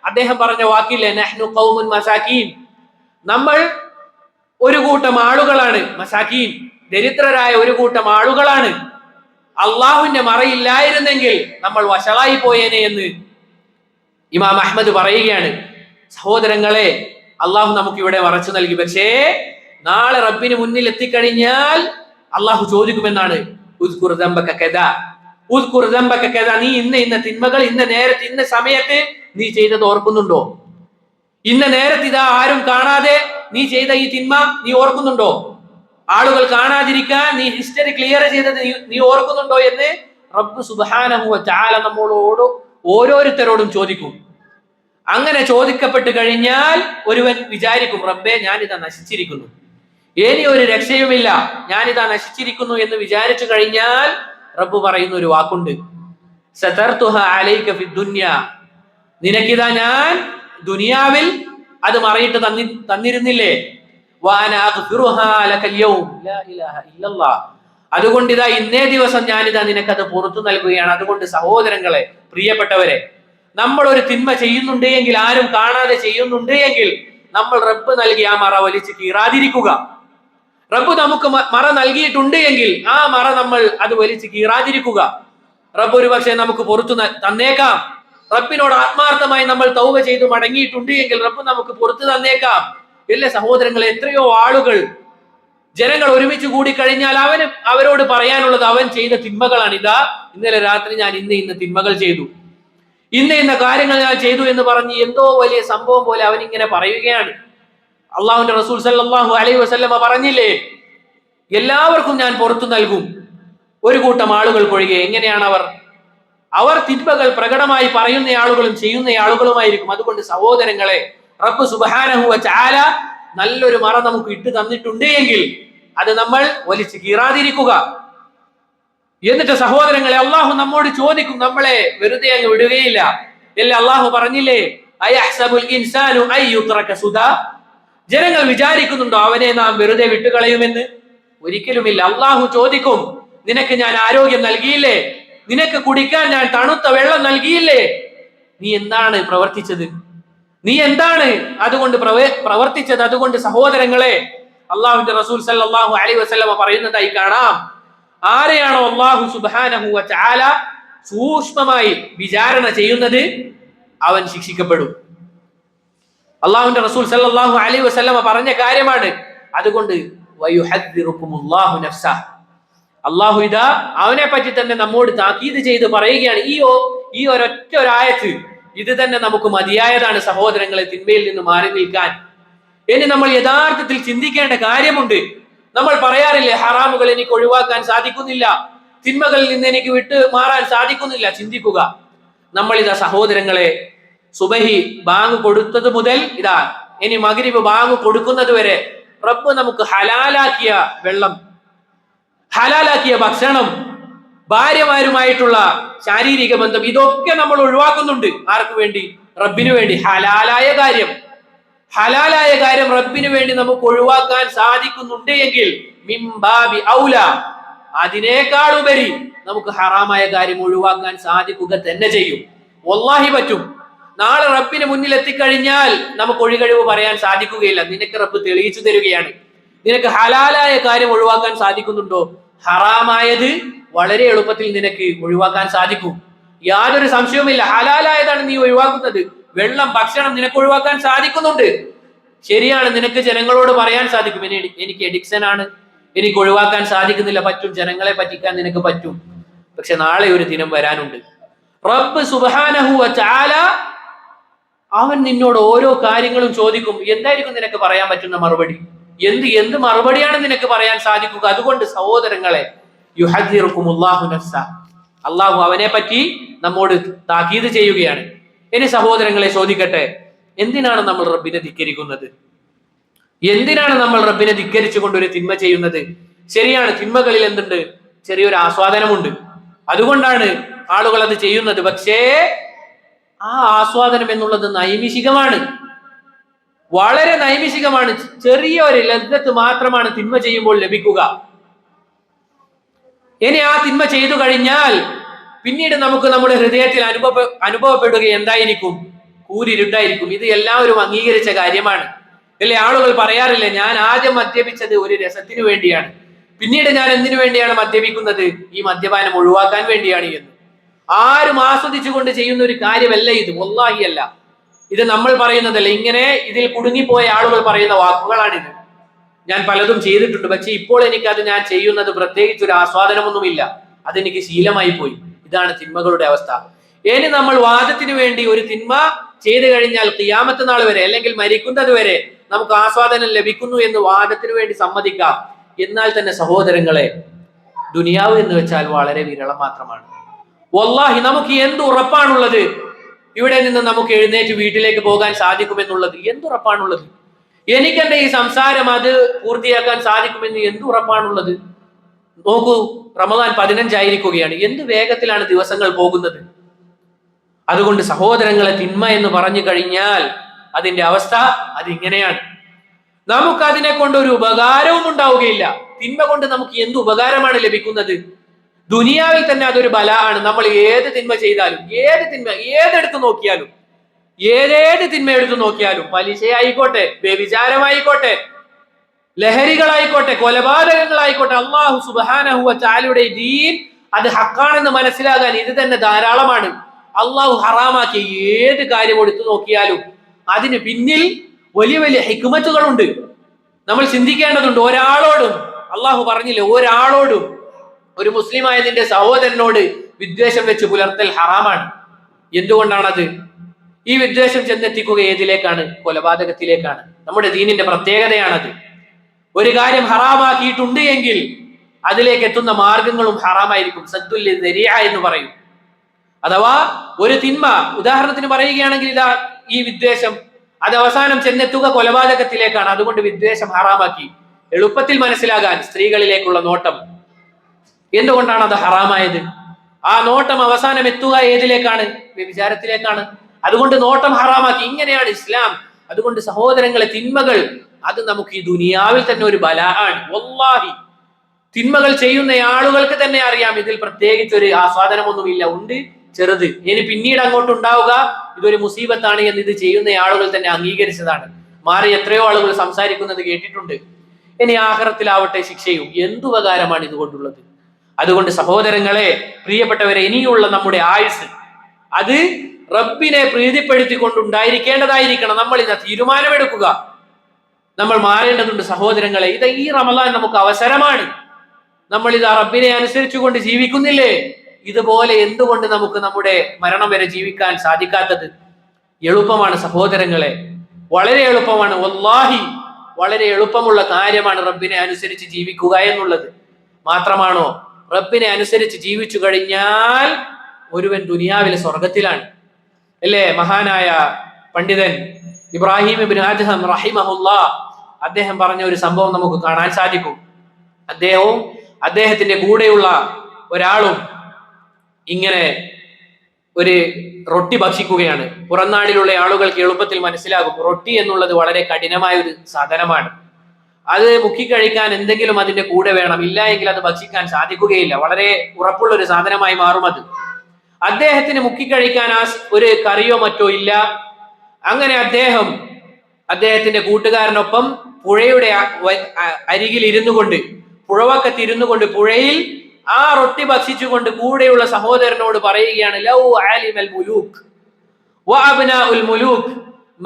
അദ്ദേഹം പറഞ്ഞ വാക്കില്ലേ, നഹ്നു ഖൗമുൻ മസാകീൻ. നമ്മൾ ഒരു കൂട്ടം ആളുകളാണ്, മസാകീൻ ദരിദ്രരായ ഒരു കൂട്ടം ആളുകളാണ്. അള്ളാഹുവിന്റെ മറയില്ലായിരുന്നെങ്കിൽ നമ്മൾ വശളായി പോയേനെ എന്ന് ഇമാം അഹ്മദ് പറയുകയാണ്. സഹോദരങ്ങളെ, അള്ളാഹു നമുക്ക് ഇവിടെ മറച്ചു നൽകി. പക്ഷേ നാളെ റബ്ബിന് മുന്നിൽ എത്തിക്കഴിഞ്ഞാൽ അള്ളാഹു ചോദിക്കുമെന്നാണ്, നീ ഇന്ന തിന്മകൾ ഇന്ന നേരത്ത് ഇന്ന സമയത്ത് നീ ചെയ്തത് ഓർക്കുന്നുണ്ടോ? ഇന്ന നേരത്ത് ഇതാ ആരും കാണാതെ നീ ചെയ്ത ഈ തിന്മ നീ ഓർക്കുന്നുണ്ടോ? ആളുകൾ കാണാതിരിക്കാൻ നീ ഹിസ്റ്ററി ക്ലിയർ ചെയ്തത് നീ ഓർക്കുന്നുണ്ടോ എന്ന് റബ്ബ് സുബ്ഹാനഹു വ തആല നമ്മളോട് ഓരോരുത്തരോടും ചോദിക്കും. അങ്ങനെ ചോദിക്കപ്പെട്ട് കഴിഞ്ഞാൽ ഒരുവൻ വിചാരിക്കും, റബ്ബേ ഞാനിതാ നശിച്ചിരിക്കുന്നു, ഇനി ഒരു രക്ഷയുമില്ല, ഞാനിതാ നശിച്ചിരിക്കുന്നു എന്ന് വിചാരിച്ചു കഴിഞ്ഞാൽ റബ്ബ് പറയുന്ന ഒരു വാക്കുണ്ട്, സതർതുഹ അലൈക ഫിദ്ദുനിയ. നിനക്കിതാ ഞാൻ ദുനിയാവിൽ അത് മറയിട്ട് തന്നിരുന്നില്ലേ? അതുകൊണ്ട് ഇതാ ഇന്നേ ദിവസം ഞാനിതാ നിനക്കത് പുറത്തു നൽകുകയാണ്. അതുകൊണ്ട് സഹോദരങ്ങളെ, പ്രിയപ്പെട്ടവരെ, നമ്മൾ ഒരു തിന്മ ചെയ്യുന്നുണ്ട് എങ്കിൽ, ആരും കാണാതെ ചെയ്യുന്നുണ്ട് എങ്കിൽ, നമ്മൾ റബ്ബ് നൽകി ആ മറ വലിച്ച് കീറാതിരിക്കുക. റബ്ബ് നമുക്ക് മറ നൽകിയിട്ടുണ്ട് എങ്കിൽ ആ മറ നമ്മൾ അത് വലിച്ച് കീറാതിരിക്കുക. റബ്ബ് ഒരു പക്ഷേ നമുക്ക് പുറത്തു തന്നേക്കാം. റബ്ബിനോട് ആത്മാർത്ഥമായി നമ്മൾ തൗബ ചെയ്തു മടങ്ങിയിട്ടുണ്ട് എങ്കിൽ റബ്ബ് നമുക്ക് പുറത്തു തന്നേക്കാം. എല്ലാ സഹോദരങ്ങളെ, എത്രയോ ആളുകൾ, ജനങ്ങൾ ഒരുമിച്ച് കൂടി കഴിഞ്ഞാൽ അവരോട് പറയാനുള്ളത് അവൻ ചെയ്ത തിന്മകളാണ്. ഇതാ, ഇന്നലെ രാത്രി ഞാൻ ഇന്ന തിന്മകൾ ചെയ്തു, ഇന്ന കാര്യങ്ങൾ ഞാൻ ചെയ്തു എന്ന് പറഞ്ഞ് എന്തോ വലിയ സംഭവം പോലെ അവനിങ്ങനെ പറയുകയാണ്. അള്ളാഹുവിന്റെ റസൂൽ സല്ലല്ലാഹു അലൈഹി വസല്ലമ പറഞ്ഞില്ലേ, എല്ലാവർക്കും ഞാൻ പുറത്തു നൽകും, ഒരു കൂട്ടം ആളുകൾക്കൊഴികെ. എങ്ങനെയാണ് അവർ തിന്മകൾ പ്രകടമായി പറയുന്ന ആളുകളും ചെയ്യുന്ന ആളുകളുമായിരിക്കും. അതുകൊണ്ട് സഹോദരങ്ങളെ, റബ്ബ് സുബ്ഹാനഹു വ തആല നല്ലൊരു മറ നമുക്ക് ഇട്ട് തന്നിട്ടുണ്ട് എങ്കിൽ അത് നമ്മൾ വലിച്ചു കീറാതിരിക്കുക. എന്നിട്ട് സഹോദരങ്ങളെ, അള്ളാഹു നമ്മോട് ചോദിക്കും, നമ്മളെ വെറുതെ അങ്ങ് വിടുകയില്ല. അല്ലേ അള്ളാഹു പറഞ്ഞില്ലേ, അയഹ്സബുൽ ഇൻസാനു അയ്യുത്രക സുദാ, ജനങ്ങൾ വിചാരിക്കുന്നുണ്ടോ അവനെ നാം വെറുതെ വിട്ടുകളയുമെന്ന്? ഒരിക്കലുമില്ല. അള്ളാഹു ചോദിക്കും, നിനക്ക് ഞാൻ ആരോഗ്യം നൽകിയില്ലേ? നിനക്ക് കുടിക്കാൻ ഞാൻ തണുത്ത വെള്ളം നൽകിയില്ലേ? നീ എന്താണ് പ്രവർത്തിച്ചത്? നീ എന്താണ് അതുകൊണ്ട് പ്രവർത്തിച്ചത്? അതുകൊണ്ട് സഹോദരങ്ങളെ, അള്ളാഹുവിന്റെ റസൂൽ സല്ലല്ലാഹു അലൈഹി വസല്ലമ പറയുന്നതായി കാണാം, ആരെയാണോ അള്ളാഹു സുബ്ഹാനഹു വ തആല സൂക്ഷ്മമായി വിചാരണ ചെയ്യുന്നത് അവൻ ശിക്ഷിക്കപ്പെടും. അള്ളാഹുവിന്റെ റസൂൽ സല്ലല്ലാഹു അലൈഹി വസല്ലമ പറഞ്ഞ കാര്യമാണ്. അതുകൊണ്ട് വയുഹദ്ദിറുകുമുല്ലാഹു നഫ്സഹ, അള്ളാഹു ഇതാ അവനെ പറ്റി തന്നെ നമ്മോട് താക്കീത് ചെയ്ത് പറയുകയാണ്. ഈ ഒരൊറ്റ ആയത്ത് ഇത് തന്നെ നമുക്ക് മതിയായതാണ് സഹോദരങ്ങളെ, തിന്മയിൽ നിന്ന് മാറി നിൽക്കാൻ. ഇനി നമ്മൾ യഥാർത്ഥത്തിൽ ചിന്തിക്കേണ്ട കാര്യമുണ്ട്. നമ്മൾ പറയാറില്ലേ, ഹറാമുകൾ എനിക്ക് ഒഴിവാക്കാൻ സാധിക്കുന്നില്ല, തിന്മകളിൽ നിന്ന് എനിക്ക് വിട്ട് മാറാൻ സാധിക്കുന്നില്ല. ചിന്തിക്കുക, നമ്മൾ ഇതാ സഹോദരങ്ങളെ, സുബഹി ബാങ്ക് കൊടുത്തത് മുതൽ ഇതാ ഇനി മഗ്രിബ് ബാങ്ക് കൊടുക്കുന്നത് വരെ റബ്ബ് നമുക്ക് ഹലാലാക്കിയ വെള്ളം, ഹലാലാക്കിയ ഭക്ഷണം, ഭാര്യമാരുമായിട്ടുള്ള ശാരീരിക ബന്ധം, ഇതൊക്കെ നമ്മൾ ഒഴിവാക്കുന്നുണ്ട്. ആർക്ക് വേണ്ടി? റബ്ബിനു വേണ്ടി. ഹലാലായ കാര്യം റബ്ബിനു വേണ്ടി നമുക്ക് ഒഴിവാക്കാൻ സാധിക്കുന്നുണ്ട് എങ്കിൽ മിംബാബി ഔല, അതിനേക്കാൾ ഉപരി നമുക്ക് ഹറാമായ കാര്യം ഒഴിവാക്കാൻ സാധിക്കുക തന്നെ ചെയ്യും. വല്ലാഹി പറ്റും. നാളെ റബ്ബിന് മുന്നിൽ എത്തിക്കഴിഞ്ഞാൽ നമുക്ക് ഒഴികഴിവ് പറയാൻ സാധിക്കുകയില്ല. നിനക്ക് റബ്ബ് തെളിയിച്ചു തരികയാണ്. നിനക്ക് ഹലാലായ കാര്യം ഒഴിവാക്കാൻ സാധിക്കുന്നുണ്ടോ? ഹറാമായത് വളരെ എളുപ്പത്തിൽ നിനക്ക് ഒഴിവാക്കാൻ സാധിക്കും. യാതൊരു സംശയവുമില്ല. ഹലാലായതാണ് നീ ഒഴിവാക്കുന്നത്. വെള്ളം, ഭക്ഷണം നിനക്ക് ഒഴിവാക്കാൻ സാധിക്കുന്നുണ്ട്. ശരിയാണ്, നിനക്ക് ജനങ്ങളോട് പറയാൻ സാധിക്കും, എനിക്ക് എഡിക്ഷൻ ആണ്, എനിക്ക് ഒഴിവാക്കാൻ സാധിക്കുന്നില്ല. പറ്റും, ജനങ്ങളെ പറ്റിക്കാൻ നിനക്ക് പറ്റും. പക്ഷെ നാളെ ഒരു ദിനം വരാനുണ്ട്. റബ്ബ് സുബ്ഹാനഹു വ തആല അവൻ നിന്നോട് ഓരോ കാര്യങ്ങളും ചോദിക്കും. എന്തായിരിക്കും നിനക്ക് പറയാൻ പറ്റുന്ന മറുപടി? എന്ത് മറുപടിയാണ് നിനക്ക് പറയാൻ സാധിക്കുക? അതുകൊണ്ട് സഹോദരങ്ങളെ, യുഹദ്ദിറുകുമുല്ലാഹു നഫ്സഹ, അള്ളാഹു അവനെ പറ്റി നമ്മോട് താക്കീത് ചെയ്യുകയാണ്. ഇനി സഹോദരങ്ങളെ ചോദിക്കട്ടെ, എന്തിനാണ് നമ്മൾ റബ്ബിനെ ധിക്കരിക്കുന്നത്? എന്തിനാണ് നമ്മൾ റബ്ബിനെ ധിക്കരിച്ചുകൊണ്ട് ഒരു തിന്മ ചെയ്യുന്നത്? ശരിയാണ്, തിന്മകളിൽ എന്തുണ്ട്? ചെറിയൊരു ആസ്വാദനമുണ്ട്. അതുകൊണ്ടാണ് ആളുകൾ അത് ചെയ്യുന്നത്. പക്ഷേ ആ ആസ്വാദനം എന്നുള്ളത് നൈമിഷികമാണ്, വളരെ നൈമിഷികമാണ്. ചെറിയൊരു ലദ്ദത്ത് മാത്രമാണ് തിന്മ ചെയ്യുമ്പോൾ ലഭിക്കുക. ഇനി ആ തിന്മ ചെയ്തു കഴിഞ്ഞാൽ പിന്നീട് നമുക്ക് നമ്മുടെ ഹൃദയത്തിൽ അനുഭവപ്പെടുക എന്തായിരിക്കും? കൂരിരുട്ടായിരിക്കും. ഇത് എല്ലാവരും അംഗീകരിച്ച കാര്യമാണ്, അല്ലെ? ആളുകൾ പറയാറില്ലേ, ഞാൻ ആദ്യം മദ്യപിച്ചത് ഒരു രസത്തിന് വേണ്ടിയാണ്, പിന്നീട് ഞാൻ എന്തിനു വേണ്ടിയാണ് മദ്യപിക്കുന്നത്? ഈ മദ്യപാനം ഒഴിവാക്കാൻ വേണ്ടിയാണ് എന്ന്. ആരും ആസ്വദിച്ചുകൊണ്ട് ചെയ്യുന്ന ഒരു കാര്യമല്ല ഇത്, വല്ലാഹി അല്ല. ഇത് നമ്മൾ പറയുന്നതല്ല, ഇങ്ങനെ ഇതിൽ കുടുങ്ങിപ്പോയ ആളുകൾ പറയുന്ന വാക്കുകളാണിത്. ഞാൻ പലതും ചെയ്തിട്ടുണ്ട്, പക്ഷെ ഇപ്പോൾ എനിക്കത് ഞാൻ ചെയ്യുന്നത് പ്രത്യേകിച്ച് ഒരു ആസ്വാദനമൊന്നുമില്ല, അതെനിക്ക് ശീലമായി പോയി. ഇതാണ് തിന്മകളുടെ അവസ്ഥ. ഇനി നമ്മൾ വാദത്തിന് വേണ്ടി ഒരു തിന്മ ചെയ്തു കഴിഞ്ഞാൽ ഖിയാമത്ത് നാൾ വരെ അല്ലെങ്കിൽ മരിക്കുന്നത് വരെ നമുക്ക് ആസ്വാദനം ലഭിക്കുന്നു എന്ന് വാദത്തിന് വേണ്ടി സമ്മതിക്കാം. എന്നാൽ തന്നെ സഹോദരങ്ങളെ, ദുനിയാവ് എന്ന് വെച്ചാൽ വളരെ വിരളം മാത്രമാണ്. വല്ലാഹി, നമുക്ക് എന്ത് ഉറപ്പാണുള്ളത് ഇവിടെ നിന്ന് നമുക്ക് എഴുന്നേറ്റ് വീട്ടിലേക്ക് പോകാൻ സാധിക്കുമെന്നുള്ളത്? എന്തുറപ്പാണുള്ളത്? എനിക്കെന്റെ ഈ സംസാരം അത് പൂർത്തിയാക്കാൻ സാധിക്കുമെന്ന് എന്തുറപ്പാണുള്ളത്? നോക്കൂ, റമദാൻ 15 ആയിരിക്കുകയാണ്. എന്ത് വേഗത്തിലാണ് ദിവസങ്ങൾ പോകുന്നത്. അതുകൊണ്ട് സഹോദരങ്ങളെ, തിന്മ എന്ന് പറഞ്ഞു കഴിഞ്ഞാൽ അതിന്റെ അവസ്ഥ അതിങ്ങനെയാണ്. നമുക്ക് അതിനെ കൊണ്ട് ഒരു ഉപകാരവും ഉണ്ടാവുകയില്ല. തിന്മ കൊണ്ട് നമുക്ക് എന്ത് ഉപകാരമാണ് ലഭിക്കുന്നത്? ദുനിയാവിൽ തന്നെ അതൊരു ബലാണ്. നമ്മൾ ഏത് തിന്മ ചെയ്താലും, ഏതെടുത്ത് നോക്കിയാലും, ഏത് തിന്മ എടുത്തു നോക്കിയാലും, പലിശയായിക്കോട്ടെ, വ്യഭിചാരമായിക്കോട്ടെ, ലഹരികളായിക്കോട്ടെ, കൊലപാതകങ്ങളായിക്കോട്ടെ, അല്ലാഹു സുബ്ഹാനഹു വ തആലയുടെ ദീൻ അത് ഹക്കാണെന്ന് മനസ്സിലാകാൻ ഇത് തന്നെ ധാരാളമാണ്. അള്ളാഹു ഹറാമാക്കിയ ഏത് കാര്യം എടുത്തു നോക്കിയാലും അതിന് പിന്നിൽ വലിയ വലിയ ഹിക്മത്തുകളുണ്ട്. നമ്മൾ ചിന്തിക്കേണ്ടതുണ്ട്. ഒരാളോടും അള്ളാഹു പറഞ്ഞില്ലേ, ഒരാളോടും ഒരു മുസ്ലിമായ നിന്റെ സഹോദരനോട് വിദ്വേഷം വെച്ച് പുലർത്തൽ ഹറാമാണ്. എന്തുകൊണ്ടാണത്? ഈ വിദ്വേഷം ചെന്നെത്തിക്കുക ഏതിലേക്കാണ്? കൊലപാതകത്തിലേക്കാണ്. നമ്മുടെ ദീനിന്റെ പ്രത്യേകതയാണത്. ഒരു കാര്യം ഹറാമാക്കിയിട്ടുണ്ട് എങ്കിൽ അതിലേക്ക് എത്തുന്ന മാർഗങ്ങളും ഹറാമായിരിക്കും. സദ്ദുൽ ദരിഅ എന്ന് പറയും. അഥവാ ഒരു തിന്മ, ഉദാഹരണത്തിന് പറയുകയാണെങ്കിൽ ഇതാ ഈ വിദ്വേഷം, അത് അവസാനം ചെന്നെത്തുക കൊലപാതകത്തിലേക്കാണ്. അതുകൊണ്ട് വിദ്വേഷം ഹറാമാക്കി. എളുപ്പത്തിൽ മനസ്സിലാകാൻ സ്ത്രീകളിലേക്കുള്ള നോട്ടം, എന്തുകൊണ്ടാണ് അത് ഹറാമായത്? ആ നോട്ടം അവസാനം എത്തുക ഏതിലേക്കാണ്? വ്യഭിചാരത്തിലേക്കാണ്. അതുകൊണ്ട് നോട്ടം ഹറാമാക്കി. ഇങ്ങനെയാണ് ഇസ്ലാം. അതുകൊണ്ട് സഹോദരങ്ങളെ, തിന്മകൾ അത് നമുക്ക് ഈ ദുനിയാവിൽ തന്നെ ഒരു ബലാഅാണ്. വല്ലാഹി, തിന്മകൾ ചെയ്യുന്ന ആളുകൾക്ക് തന്നെ അറിയാം ഇതിൽ പ്രത്യേകിച്ച് ഒരു ആസ്വാദനമൊന്നുമില്ല. ഉണ്ട് ചെറുത്, ഇനി പിന്നീട് അങ്ങോട്ട് ഉണ്ടാവുക ഇതൊരു മുസീബത്താണ് എന്ന് ഇത് ചെയ്യുന്ന ആളുകൾ തന്നെ അംഗീകരിച്ചതാണ്. മാറി എത്രയോ ആളുകൾ സംസാരിക്കുന്നത് കേട്ടിട്ടുണ്ട്. ഇനി ആഖിറത്തിലാവട്ടെ ശിക്ഷയും. എന്തുപകാരമാണ് ഇതുകൊണ്ടുള്ളത്? അതുകൊണ്ട് സഹോദരങ്ങളെ, പ്രിയപ്പെട്ടവരെ, ഇനിയുള്ള നമ്മുടെ ആയുസ് അത് റബ്ബിനെ പ്രീതിപ്പെടുത്തിക്കൊണ്ടുണ്ടായിരിക്കേണ്ടതായിരിക്കണം. നമ്മൾ ഇതാ തീരുമാനമെടുക്കുക. നമ്മൾ മാറേണ്ടതുണ്ട് സഹോദരങ്ങളെ. ഇത് ഈ റമളാൻ നമുക്ക് അവസരമാണ്. നമ്മൾ ഇതാ റബ്ബിനെ അനുസരിച്ചുകൊണ്ട് ജീവിക്കുന്നില്ലേ? ഇതുപോലെ എന്തുകൊണ്ട് നമുക്ക് നമ്മുടെ മരണം വരെ ജീവിക്കാൻ സാധിക്കാത്തത്? എളുപ്പമാണ് സഹോദരങ്ങളെ, വളരെ എളുപ്പമാണ്. വല്ലാഹി, വളരെ എളുപ്പമുള്ള കാര്യമാണ് റബ്ബിനെ അനുസരിച്ച് ജീവിക്കുക എന്നുള്ളത്. മാത്രമാണോ, റബ്ബിനെ അനുസരിച്ച് ജീവിച്ചു കഴിഞ്ഞാൽ ഒരുവൻ ദുനിയാവിലെ സ്വർഗത്തിലാണ്. അല്ലേ? മഹാനായ പണ്ഡിതൻ ഇബ്രാഹിം ഇബ്നു അദ്ഹം റഹിമഹുല്ലാ അദ്ദേഹം പറഞ്ഞ ഒരു സംഭവം നമുക്ക് കാണാൻ സാധിക്കും. അദ്ദേഹവും അദ്ദേഹത്തിന്റെ കൂടെയുള്ള ഒരാളും ഇങ്ങനെ ഒരു റൊട്ടി ഭക്ഷിക്കുകയാണ്. പുറംനാടിലുള്ള ആളുകൾക്ക് എളുപ്പത്തിൽ മനസ്സിലാകും, റൊട്ടി എന്നുള്ളത് വളരെ കഠിനമായ ഒരു സാധനമാണ്. അത് മുക്കിക്കഴിക്കാൻ എന്തെങ്കിലും അതിന്റെ കൂടെ വേണം, ഇല്ല എങ്കിൽ അത് ഭക്ഷിക്കാൻ സാധിക്കുകയില്ല. വളരെ ഉറപ്പുള്ള ഒരു സാധനമായി മാറും അത്. അദ്ദേഹത്തിന് മുക്കിക്കഴിക്കാൻ ഒരു കറിയോ മറ്റോ ഇല്ല. അങ്ങനെ അദ്ദേഹത്തിന്റെ കൂട്ടുകാരനൊപ്പം പുഴയുടെ അരികിൽ ഇരുന്നു കൊണ്ട്, പുഴവക്കത്ത് ഇരുന്നു കൊണ്ട് പുഴയിൽ ആ റൊട്ടി ഭക്ഷിച്ചുകൊണ്ട് കൂടെയുള്ള സഹോദരനോട് പറയുകയാണ്, ലൗ ആലിമൽ മുലൂക് വഅബ്നാഉൽ മുലൂക്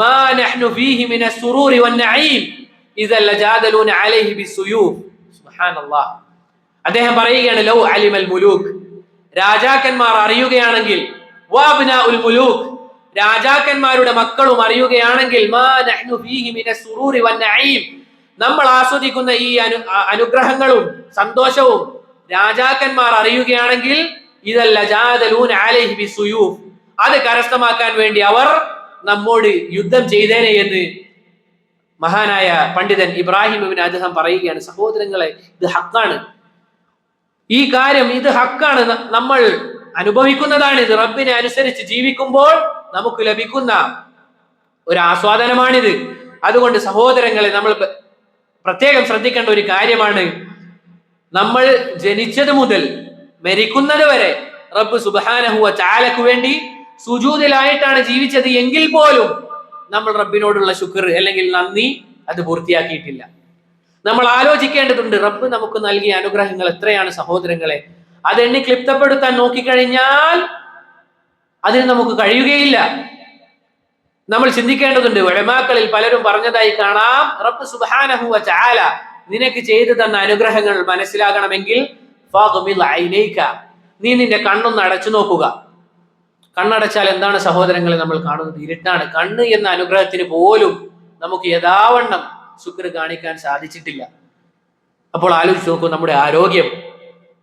മാ നഹ്നു ഫീഹി മിനസ് സുറൂരി വന്നഈം ഇദ ലജാദലൂന അലൈഹി ബിസ്സുയൂഫ്. സുബ്ഹാനല്ലാഹ്. അദ്ദേഹം പറയുകയാണ്, ലൗ ആലിമൽ മുലൂക്, രാജാക്കന്മാർ അറിയുകയാണെങ്കിൽ, വഅബ്നാഉൽ മുലൂക്, രാജാക്കന്മാരുടെ മക്കളും അറിയുകയാണെങ്കിൽ, മാ നഹ്നു ഫീഹി മിനസ് സുറൂരി വന്നഈം, നമ്മൾ ആസ്വദിക്കുന്ന ഈ അനുഗ്രഹങ്ങളും സന്തോഷവും രാജാക്കന്മാർ അറിയുകയാണെങ്കിൽ, ഇദൽ ലജാദലൂന അലൈഹി ബിസ്സുയൂഫ്, അത് കരസ്ഥമാക്കാൻ വേണ്ടി അവർ നമ്മോട് യുദ്ധം ചെയ്തേനെ എന്ന് മഹാനായ പണ്ഡിതൻ ഇബ്രാഹിം ഇബ്നു അദ്ഹം പറയുകയാണ്. സഹോദരങ്ങളെ, ഇത് ഹക്കാണ്. ഈ കാര്യം ഇത് ഹക്കാണ്. നമ്മൾ അനുഭവിക്കുന്നതാണ് ഇത്. റബ്ബിനെ അനുസരിച്ച് ജീവിക്കുമ്പോൾ നമുക്ക് ലഭിക്കുന്ന ഒരു ആസ്വാദനമാണിത്. അതുകൊണ്ട് സഹോദരങ്ങളെ, നമ്മൾ പ്രത്യേകം ശ്രദ്ധിക്കേണ്ട ഒരു കാര്യമാണ്, നമ്മൾ ജനിച്ചത് മുതൽ മരിക്കുന്നത് വരെ റബ്ബ് സുബ്ഹാനഹു വ തആലക്ക് വേണ്ടി സുജൂദിലായിട്ടാണ് ജീവിച്ചത് എങ്കിൽ പോലും നമ്മൾ റബ്ബിനോടുള്ള ശുക്ർ അല്ലെങ്കിൽ നന്ദി അത് പൂർത്തിയാക്കിയിട്ടില്ല. നമ്മൾ ആലോചിക്കേണ്ടതുണ്ട്, റബ്ബ് നമുക്ക് നൽകിയ അനുഗ്രഹങ്ങൾ എത്രയാണ് സഹോദരങ്ങളെ. അത് എണ്ണി ക്ലിപ്തപ്പെടുത്താൻ നോക്കിക്കഴിഞ്ഞാൽ അതിന് നമുക്ക് കഴിയുകയില്ല. നമ്മൾ ചിന്തിക്കേണ്ടതുണ്ട്. ഉലമാക്കളിൽ പലരും പറഞ്ഞതായി കാണാം, റബ്ബ് സുബ്ഹാനഹു വ തആല നിനക്ക് ചെയ്തു തന്ന അനുഗ്രഹങ്ങൾ മനസ്സിലാകണമെങ്കിൽ ഫഗ്മിദ് ഐനൈക, നീ നിന്റെ കണ്ണൊന്ന് അടച്ചു നോക്കുക. കണ്ണടച്ചാൽ എന്താണ് സഹോദരങ്ങളെ നമ്മൾ കാണുന്നത്? ഇരുട്ടാണ്. കണ്ണ് എന്ന അനുഗ്രഹത്തിന് പോലും നമുക്ക് യഥാവണ്ണം ശുക്ർ കാണിക്കാൻ സാധിച്ചിട്ടില്ല. അപ്പോൾ ആലോചിച്ച് നോക്കൂ, നമ്മുടെ ആരോഗ്യം,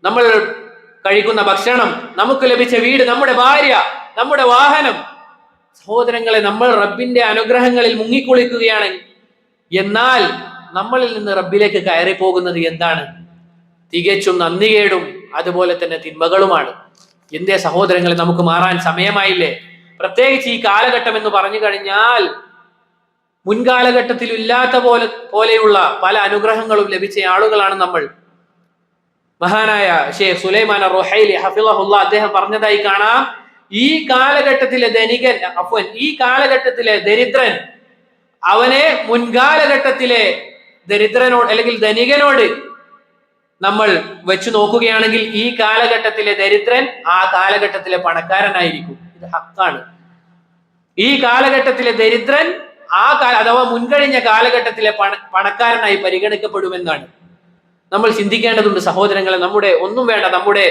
നമ്മൾ കഴിക്കുന്ന ഭക്ഷണം, നമുക്ക് ലഭിച്ച വീട്, നമ്മുടെ ഭാര്യ, നമ്മുടെ വാഹനം. സഹോദരങ്ങളെ, നമ്മൾ റബ്ബിന്റെ അനുഗ്രഹങ്ങളിൽ മുങ്ങിക്കുളിക്കുകയാണ്. എന്നാൽ നമ്മളിൽ നിന്ന് റബ്ബിലേക്ക് കയറി പോകുന്നത് എന്താണ്? തികച്ചും നന്ദികേടും അതുപോലെ തന്നെ തിന്മകളുമാണ്. എന്തേ സഹോദരങ്ങളെ, നമുക്ക് മാറാൻ സമയമായില്ലേ? പ്രത്യേകിച്ച് ഈ കാലഘട്ടം എന്ന് പറഞ്ഞു കഴിഞ്ഞാൽ മുൻകാലഘട്ടത്തിൽ ഇല്ലാത്ത പോലെയുള്ള പല അനുഗ്രഹങ്ങളും ലഭിച്ച ആളുകളാണ് നമ്മൾ. മഹാനായ ഷെയ്ഖ് സുലൈമാൻ റുഹൈലി ഹഫിളഹുല്ലാ അദ്ദേഹം പറഞ്ഞതായി കാണാം, ഈ കാലഘട്ടത്തിലെ ദരിദ്രൻ അവനെ മുൻകാലഘട്ടത്തിലെ ദരിദ്രനോട് അല്ലെങ്കിൽ ധനികനോട് നമ്മൾ വെച്ച് നോക്കുകയാണെങ്കിൽ ഈ കാലഘട്ടത്തിലെ ദരിദ്രൻ ആ കാലഘട്ടത്തിലെ പണക്കാരനായിരിക്കും. ഇത് ഹക്കാണ്. ഈ കാലഘട്ടത്തിലെ ദരിദ്രൻ അഥവാ മുൻകഴിഞ്ഞ കാലഘട്ടത്തിലെ പണക്കാരനായി പരിഗണിക്കപ്പെടുമെന്നാണ് നമ്മൾ ചിന്തിക്കേണ്ടതുണ്ട് സഹോദരങ്ങളെ. ഒന്നും വേണ്ട, നമ്മുടെ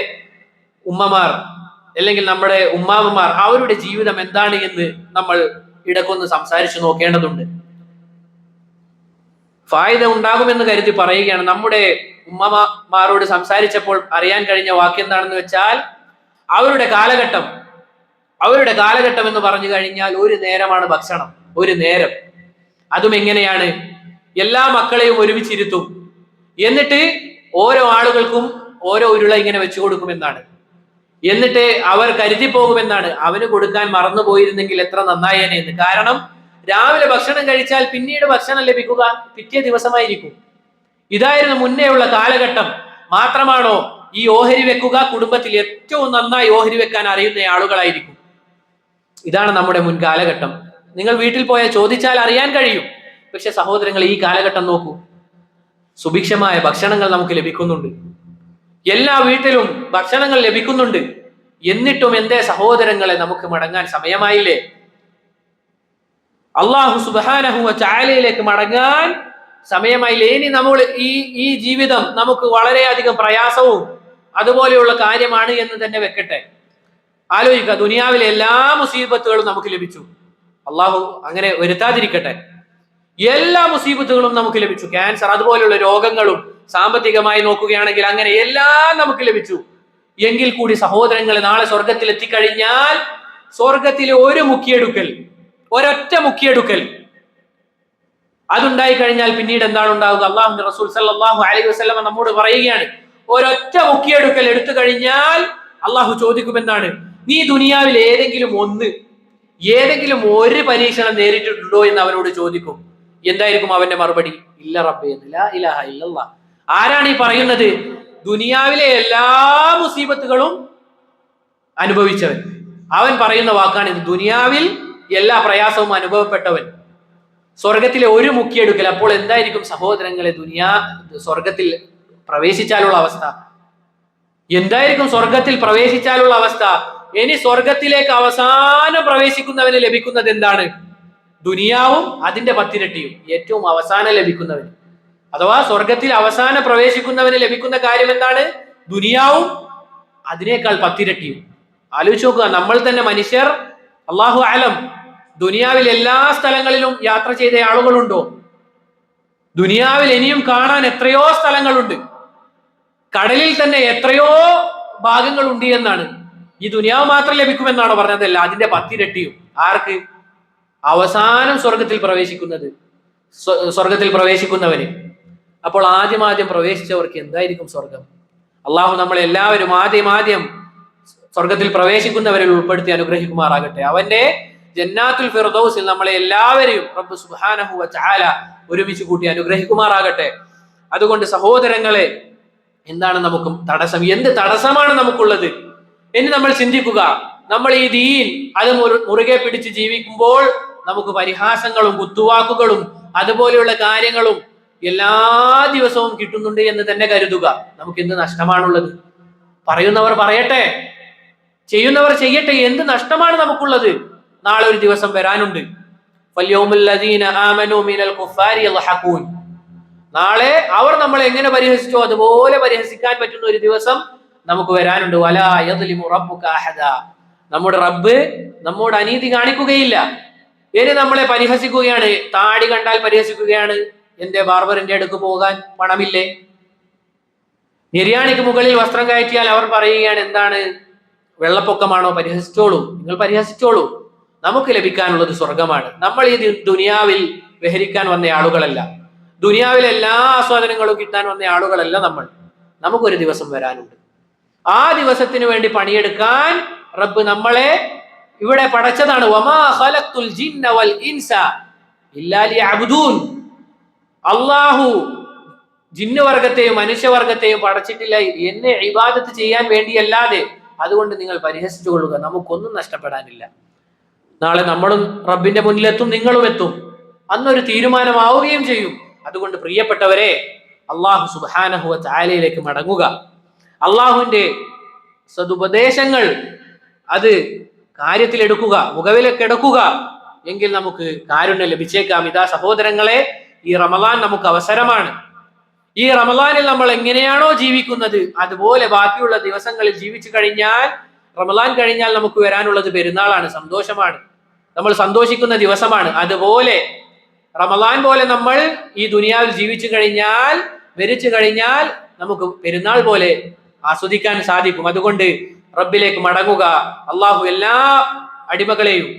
ഉമ്മമാർ അല്ലെങ്കിൽ നമ്മുടെ ഉമ്മാമ്മമാർ അവരുടെ ജീവിതം എന്താണ് എന്ന് നമ്മൾ ഇടക്കൊന്ന് സംസാരിച്ചു നോക്കേണ്ടതുണ്ട്. ഫായിദ ഉണ്ടാകുമെന്ന് കരുതി പറയുകയാണ്. നമ്മുടെ ഉമ്മമാരോട് സംസാരിച്ചപ്പോൾ അറിയാൻ കഴിഞ്ഞ വാക്യം എന്താണെന്ന് വെച്ചാൽ, അവരുടെ കാലഘട്ടം എന്ന് പറഞ്ഞു കഴിഞ്ഞാൽ ഒരു നേരമാണ് ഭക്ഷണം, ഒരു നേരം. അതും എങ്ങനെയാണ്? എല്ലാ മക്കളെയും ഒരുമിച്ചിരുത്തും, എന്നിട്ട് ഓരോ ആളുകൾക്കും ഓരോ ഉരുള ഇങ്ങനെ വെച്ചു കൊടുക്കുമെന്നാണ്. എന്നിട്ട് അവർ കരുതി പോകുമെന്നാണ്, അവന് കൊടുക്കാൻ മറന്നു പോയിരുന്നെങ്കിൽ എത്ര നന്നായേനെ എന്ന്. കാരണം രാവിലെ ഭക്ഷണം കഴിച്ചാൽ പിന്നീട് ഭക്ഷണം ലഭിക്കുക പിറ്റേ ദിവസമായിരിക്കും. ഇതായിരുന്നു മുന്നേ ഉള്ള കാലഘട്ടം. മാത്രമാണോ ഈ ഓഹരി വെക്കുക? കുടുംബത്തിൽ ഏറ്റവും നന്നായി ഓഹരി വെക്കാൻ അറിയുന്ന ആളുകളായിരിക്കും. ഇതാണ് നമ്മുടെ മുൻ കാലഘട്ടം. നിങ്ങൾ വീട്ടിൽ പോയാൽ ചോദിച്ചാൽ അറിയാൻ കഴിയും. പക്ഷെ സഹോദരങ്ങൾ, ഈ കാലഘട്ടം നോക്കൂ, സുഭിക്ഷമായ ഭക്ഷണങ്ങൾ നമുക്ക് ലഭിക്കുന്നുണ്ട്, എല്ലാ വീട്ടിലും ഭക്ഷണങ്ങൾ ലഭിക്കുന്നുണ്ട്. എന്നിട്ടും എന്തേ സഹോദരങ്ങളെ, നമുക്ക് മടങ്ങാൻ സമയമായില്ലേ? അല്ലാഹു സുബ്ഹാനഹു വ തആലയിലേക്ക് മടങ്ങാൻ സമയമായില്ലേ? ഇനി നമ്മൾ ഈ ജീവിതം നമുക്ക് വളരെയധികം പ്രയാസവും അതുപോലെയുള്ള കാര്യമാണ് എന്ന് തന്നെ വെക്കട്ടെ. ആലോചിക്കുക, ദുനിയാവിലെ എല്ലാ മുസീബത്തുകളും നമുക്ക് ലഭിച്ചു. അള്ളാഹു അങ്ങനെ വരുത്താതിരിക്കട്ടെ. എല്ലാ മുസീബത്തുകളും നമുക്ക് ലഭിച്ചു. ക്യാൻസർ അതുപോലെയുള്ള രോഗങ്ങളും സാമ്പത്തികമായി നോക്കുകയാണെങ്കിൽ അങ്ങനെ എല്ലാം നമുക്ക് ലഭിച്ചു. എങ്കിൽ കൂടി സഹോദരങ്ങളെ, നാളെ സ്വർഗത്തിൽ എത്തിക്കഴിഞ്ഞാൽ സ്വർഗത്തിലെ ഒരൊറ്റ മുക്കിയെടുക്കൽ അതുണ്ടായി കഴിഞ്ഞാൽ പിന്നീട് എന്താണ് ഉണ്ടാവുക? അല്ലാഹുവിന്റെ റസൂൽ സല്ലല്ലാഹു അലൈഹി വസല്ലം നമ്മോട് പറയുകയാണ്, ഒരൊറ്റ മുക്കിയെടുക്കൽ എടുത്തു കഴിഞ്ഞാൽ അള്ളാഹു ചോദിക്കുമെന്നാണ്, നീ ദുനിയാവിൽ ഏതെങ്കിലും ഒരു പരീക്ഷണം നേരിട്ടിട്ടുണ്ടോ എന്ന് അവനോട് ചോദിക്കും. എന്തായിരിക്കും അവന്റെ മറുപടി? ഇല്ല റബ്ബേ, ലാ ഇലാഹ ഇല്ലല്ലാഹ്. ആരാണ് ഈ പറയുന്നത്? ദുനിയാവിലെ എല്ലാ മുസീബത്തുകളും അനുഭവിച്ചവൻ. അവൻ പറയുന്ന വാക്കാണ് ഇത്. ദുനിയാവിൽ എല്ലാ പ്രയാസവും അനുഭവപ്പെട്ടവൻ. സ്വർഗത്തിലെ ഒരു മുക്കിയെടുക്കൽ. അപ്പോൾ എന്തായിരിക്കും സഹോദരങ്ങളെ സ്വർഗത്തിൽ പ്രവേശിച്ചാലുള്ള അവസ്ഥ? എന്തായിരിക്കും സ്വർഗത്തിൽ പ്രവേശിച്ചാലുള്ള അവസ്ഥ? ഇനി സ്വർഗത്തിലേക്ക് അവസാനം പ്രവേശിക്കുന്നവന് ലഭിക്കുന്നത് എന്താണ്? ദുനിയാവും അതിന്റെ 10 ഇരട്ടിയും. ഏറ്റവും അവസാനം ലഭിക്കുന്നവന്, അഥവാ സ്വർഗത്തിൽ അവസാനം പ്രവേശിക്കുന്നവന് ലഭിക്കുന്ന കാര്യം എന്താണ്? ദുനിയാവും അതിനേക്കാൾ 10 ഇരട്ടിയും. ആലോചിച്ച് നോക്കുക, നമ്മൾ തന്നെ മനുഷ്യർ, അല്ലാഹു അലം, ദുനിയാവിൽ എല്ലാ സ്ഥലങ്ങളിലും യാത്ര ചെയ്ത ആളുകളുണ്ടോ? ദുനിയാവിൽ ഇനിയും കാണാൻ എത്രയോ സ്ഥലങ്ങളുണ്ട്. കടലിൽ തന്നെ എത്രയോ ഭാഗങ്ങളുണ്ട് എന്നാണ്. ഈ ദുനിയാവ് മാത്രം ലഭിക്കുമെന്നാണോ പറഞ്ഞതല്ല, അതിന്റെ 10 ഇരട്ടിയും. ആർക്ക്? അവസാനം സ്വർഗത്തിൽ പ്രവേശിക്കുന്നവന്. അപ്പോൾ ആദ്യം പ്രവേശിച്ചവർക്ക് എന്തായിരിക്കും സ്വർഗം? അള്ളാഹു നമ്മളെല്ലാവരും ആദ്യം സ്വർഗത്തിൽ പ്രവേശിക്കുന്നവരിൽ ഉൾപ്പെടുത്തി അനുഗ്രഹിക്കുമാറാകട്ടെ. അവന്റെ ജന്നാത്തുൽ ഫിർദൗസിൽ നമ്മളെ എല്ലാവരെയും റബ്ബ് സുബ്ഹാനഹു വ തആല ഒരുമിച്ച് കൂട്ടി അനുഗ്രഹിക്കുമാറാകട്ടെ. അതുകൊണ്ട് സഹോദരങ്ങളെ, എന്താണ് നമുക്ക് തടസ്സം? എന്ത് തടസ്സമാണ് നമുക്കുള്ളത്? ഇനി നമ്മൾ ചിന്തിക്കുക. നമ്മൾ ഈ ദീൻ അത് മുറുകെ പിടിച്ച് ജീവിക്കുമ്പോൾ നമുക്ക് പരിഹാസങ്ങളും കുത്തുവാക്കുകളും അതുപോലെയുള്ള കാര്യങ്ങളും എല്ലാ ദിവസവും കിട്ടുന്നുണ്ട് എന്ന് തന്നെ കരുതുക. നമുക്ക് എന്ത് നഷ്ടമാണുള്ളത്? പറയുന്നവർ പറയട്ടെ, ചെയ്യുന്നവർ ചെയ്യട്ടെ. എന്ത് നഷ്ടമാണ് നമുക്കുള്ളത്? നാളെ ഒരു ദിവസം വരാനുണ്ട്. നാളെ അവർ നമ്മളെ എങ്ങനെ പരിഹസിച്ചോ അതുപോലെ പരിഹസിക്കാൻ പറ്റുന്ന ഒരു ദിവസം നമുക്ക് വരാനുണ്ട്. നമ്മുടെ റബ്ബ് നമ്മോട് അനീതി കാണിക്കുകയില്ല. ഇനി നമ്മളെ പരിഹസിക്കുകയാണ്, താടി കണ്ടാൽ പരിഹസിക്കുകയാണ്, എന്റെ ബാർബറിന്റെ അടുക്ക് പോകാൻ പണമില്ലേ? നിര്യാണിക്ക് മുകളിൽ വസ്ത്രം കയറ്റിയാൽ അവർ പറയുകയാണ്, എന്താണ് വെള്ളപ്പൊക്കമാണോ? പരിഹസിച്ചോളൂ, നിങ്ങൾ പരിഹസിച്ചോളൂ, നമുക്ക് ലഭിക്കാനുള്ളത് സ്വർഗമാണ്. നമ്മൾ ഈ ദുനിയാവിൽ വിഹരിക്കാൻ വന്ന ആളുകളല്ല, ദുനിയാവിലെ എല്ലാ ആസ്വാദനങ്ങളും കിട്ടാൻ വന്ന ആളുകളല്ല നമ്മൾ. നമുക്കൊരു ദിവസം വരാനുണ്ട്. ആ ദിവസത്തിന് വേണ്ടി പണിയെടുക്കാൻ റബ്ബ് നമ്മളെ ഇവിടെ പടച്ചതാണ്. വമാ ഖലഖ്തുൽ ജിന്ന വൽ ഇൻസ ഇല്ലാ ലിയഅബ്ദൂൻ. അല്ലാഹു ജിന്നുവർഗത്തെയും മനുഷ്യവർഗത്തെയും പടച്ചിട്ടില്ല എന്നെ ഇബാദത്ത് ചെയ്യാൻ വേണ്ടിയല്ലാതെ. അതുകൊണ്ട് നിങ്ങൾ പരിഹസിച്ചു കൊള്ളുക, നമുക്കൊന്നും നഷ്ടപ്പെടാനില്ല. നാളെ നമ്മളും റബ്ബിന്റെ മുന്നിലെത്തും, നിങ്ങളും എത്തും. അന്നൊരു തീരുമാനമാവുകയും ചെയ്യും. അതുകൊണ്ട് പ്രിയപ്പെട്ടവരെ, അല്ലാഹു സുബ്ഹാനഹു വ തആലയിലേക്ക് മടങ്ങുക. അള്ളാഹുവിന്റെ സദുപദേശങ്ങൾ അത് കാര്യത്തിൽ എടുക്കുക, മുഖവിലേക്ക് എടുക്കുക, എങ്കിൽ നമുക്ക് കാരുണ്യം ലഭിച്ചേക്കാം. ഇതാ സഹോദരങ്ങളെ, ഈ റമദാൻ നമുക്ക് അവസരമാണ്. ഈ റമദാനിൽ നമ്മൾ എങ്ങനെയാണോ ജീവിക്കുന്നത് അതുപോലെ ബാക്കിയുള്ള ദിവസങ്ങളിൽ ജീവിച്ചു കഴിഞ്ഞാൽ, റമദാൻ കഴിഞ്ഞാൽ നമുക്ക് വരാനുള്ളത് പെരുന്നാളാണ്, സന്തോഷമാണ്, നമ്മൾ സന്തോഷിക്കുന്ന ദിവസമാണ്. അതുപോലെ റമദാൻ പോലെ നമ്മൾ ഈ ദുനിയാവിൽ ജീവിച്ചു കഴിഞ്ഞാൽ, മരിച്ചു കഴിഞ്ഞാൽ നമുക്ക് പെരുന്നാൾ പോലെ ആസ്വദിക്കാൻ സാധിക്കും. അതുകൊണ്ട് റബ്ബിലേക്ക് മടങ്ങുക. അള്ളാഹു എല്ലാ അടിമകളെയും,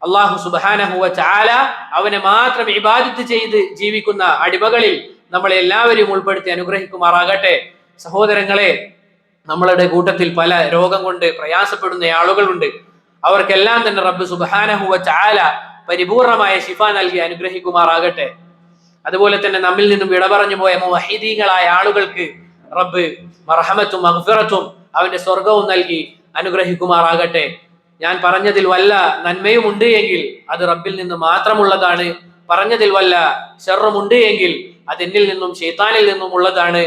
അള്ളാഹു സുബ്ഹാനഹു വ തആല അവനെ മാത്രം ഇബാദത്ത് ചെയ്ത് ജീവിക്കുന്ന അടിമകളിൽ നമ്മളെ എല്ലാവരെയും ഉൾപ്പെടുത്തി അനുഗ്രഹിക്കുമാറാകട്ടെ. സഹോദരങ്ങളെ, നമ്മളുടെ കൂട്ടത്തിൽ പല രോഗം കൊണ്ട് പ്രയാസപ്പെടുന്ന ആളുകളുണ്ട്. അവർക്കെല്ലാം തന്നെ റബ്ബ് സുബ്ഹാനഹു വ തആല പരിപൂർണമായ ശിഫ നൽകി അനുഗ്രഹിക്കുമാറാകട്ടെ. അതുപോലെ തന്നെ നമ്മിൽ നിന്നും വിട പറഞ്ഞു പോയ മുവഹിദീങ്ങളായ ആളുകൾക്ക് റബ്ബ് മർഹമത്തും മഗ്ഫിറത്തും അവന്റെ സ്വർഗവും നൽകി അനുഗ്രഹിക്കുമാറാകട്ടെ. ഞാൻ പറഞ്ഞതിൽ വല്ല നന്മയും ഉണ്ട് എങ്കിൽ അത് റബ്ബിൽ നിന്ന് മാത്രമുള്ളതാണ്. പറഞ്ഞതിൽ വല്ല ശർറുമുണ്ട് എങ്കിൽ അത് എന്നിൽ നിന്നും ശൈത്താനിൽ നിന്നും ഉള്ളതാണ്.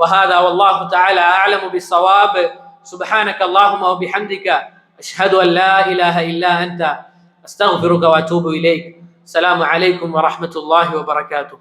വഹാദാ വല്ലാഹു തആല അഅലമു ബിസ്സവാബ്. സുബ്ഹാനക അല്ലാഹുമ്മ വബിഹംദിക അശ്ഹദു അൻ ലാ ഇലാഹ ഇല്ലാ അൻത അസ്തഗ്ഫിറുക വഅതൂബു ഇലൈക്. അസ്സലാമു അലൈക്കും വറഹ്മത്തുള്ളാഹി വബറകാതുഹു.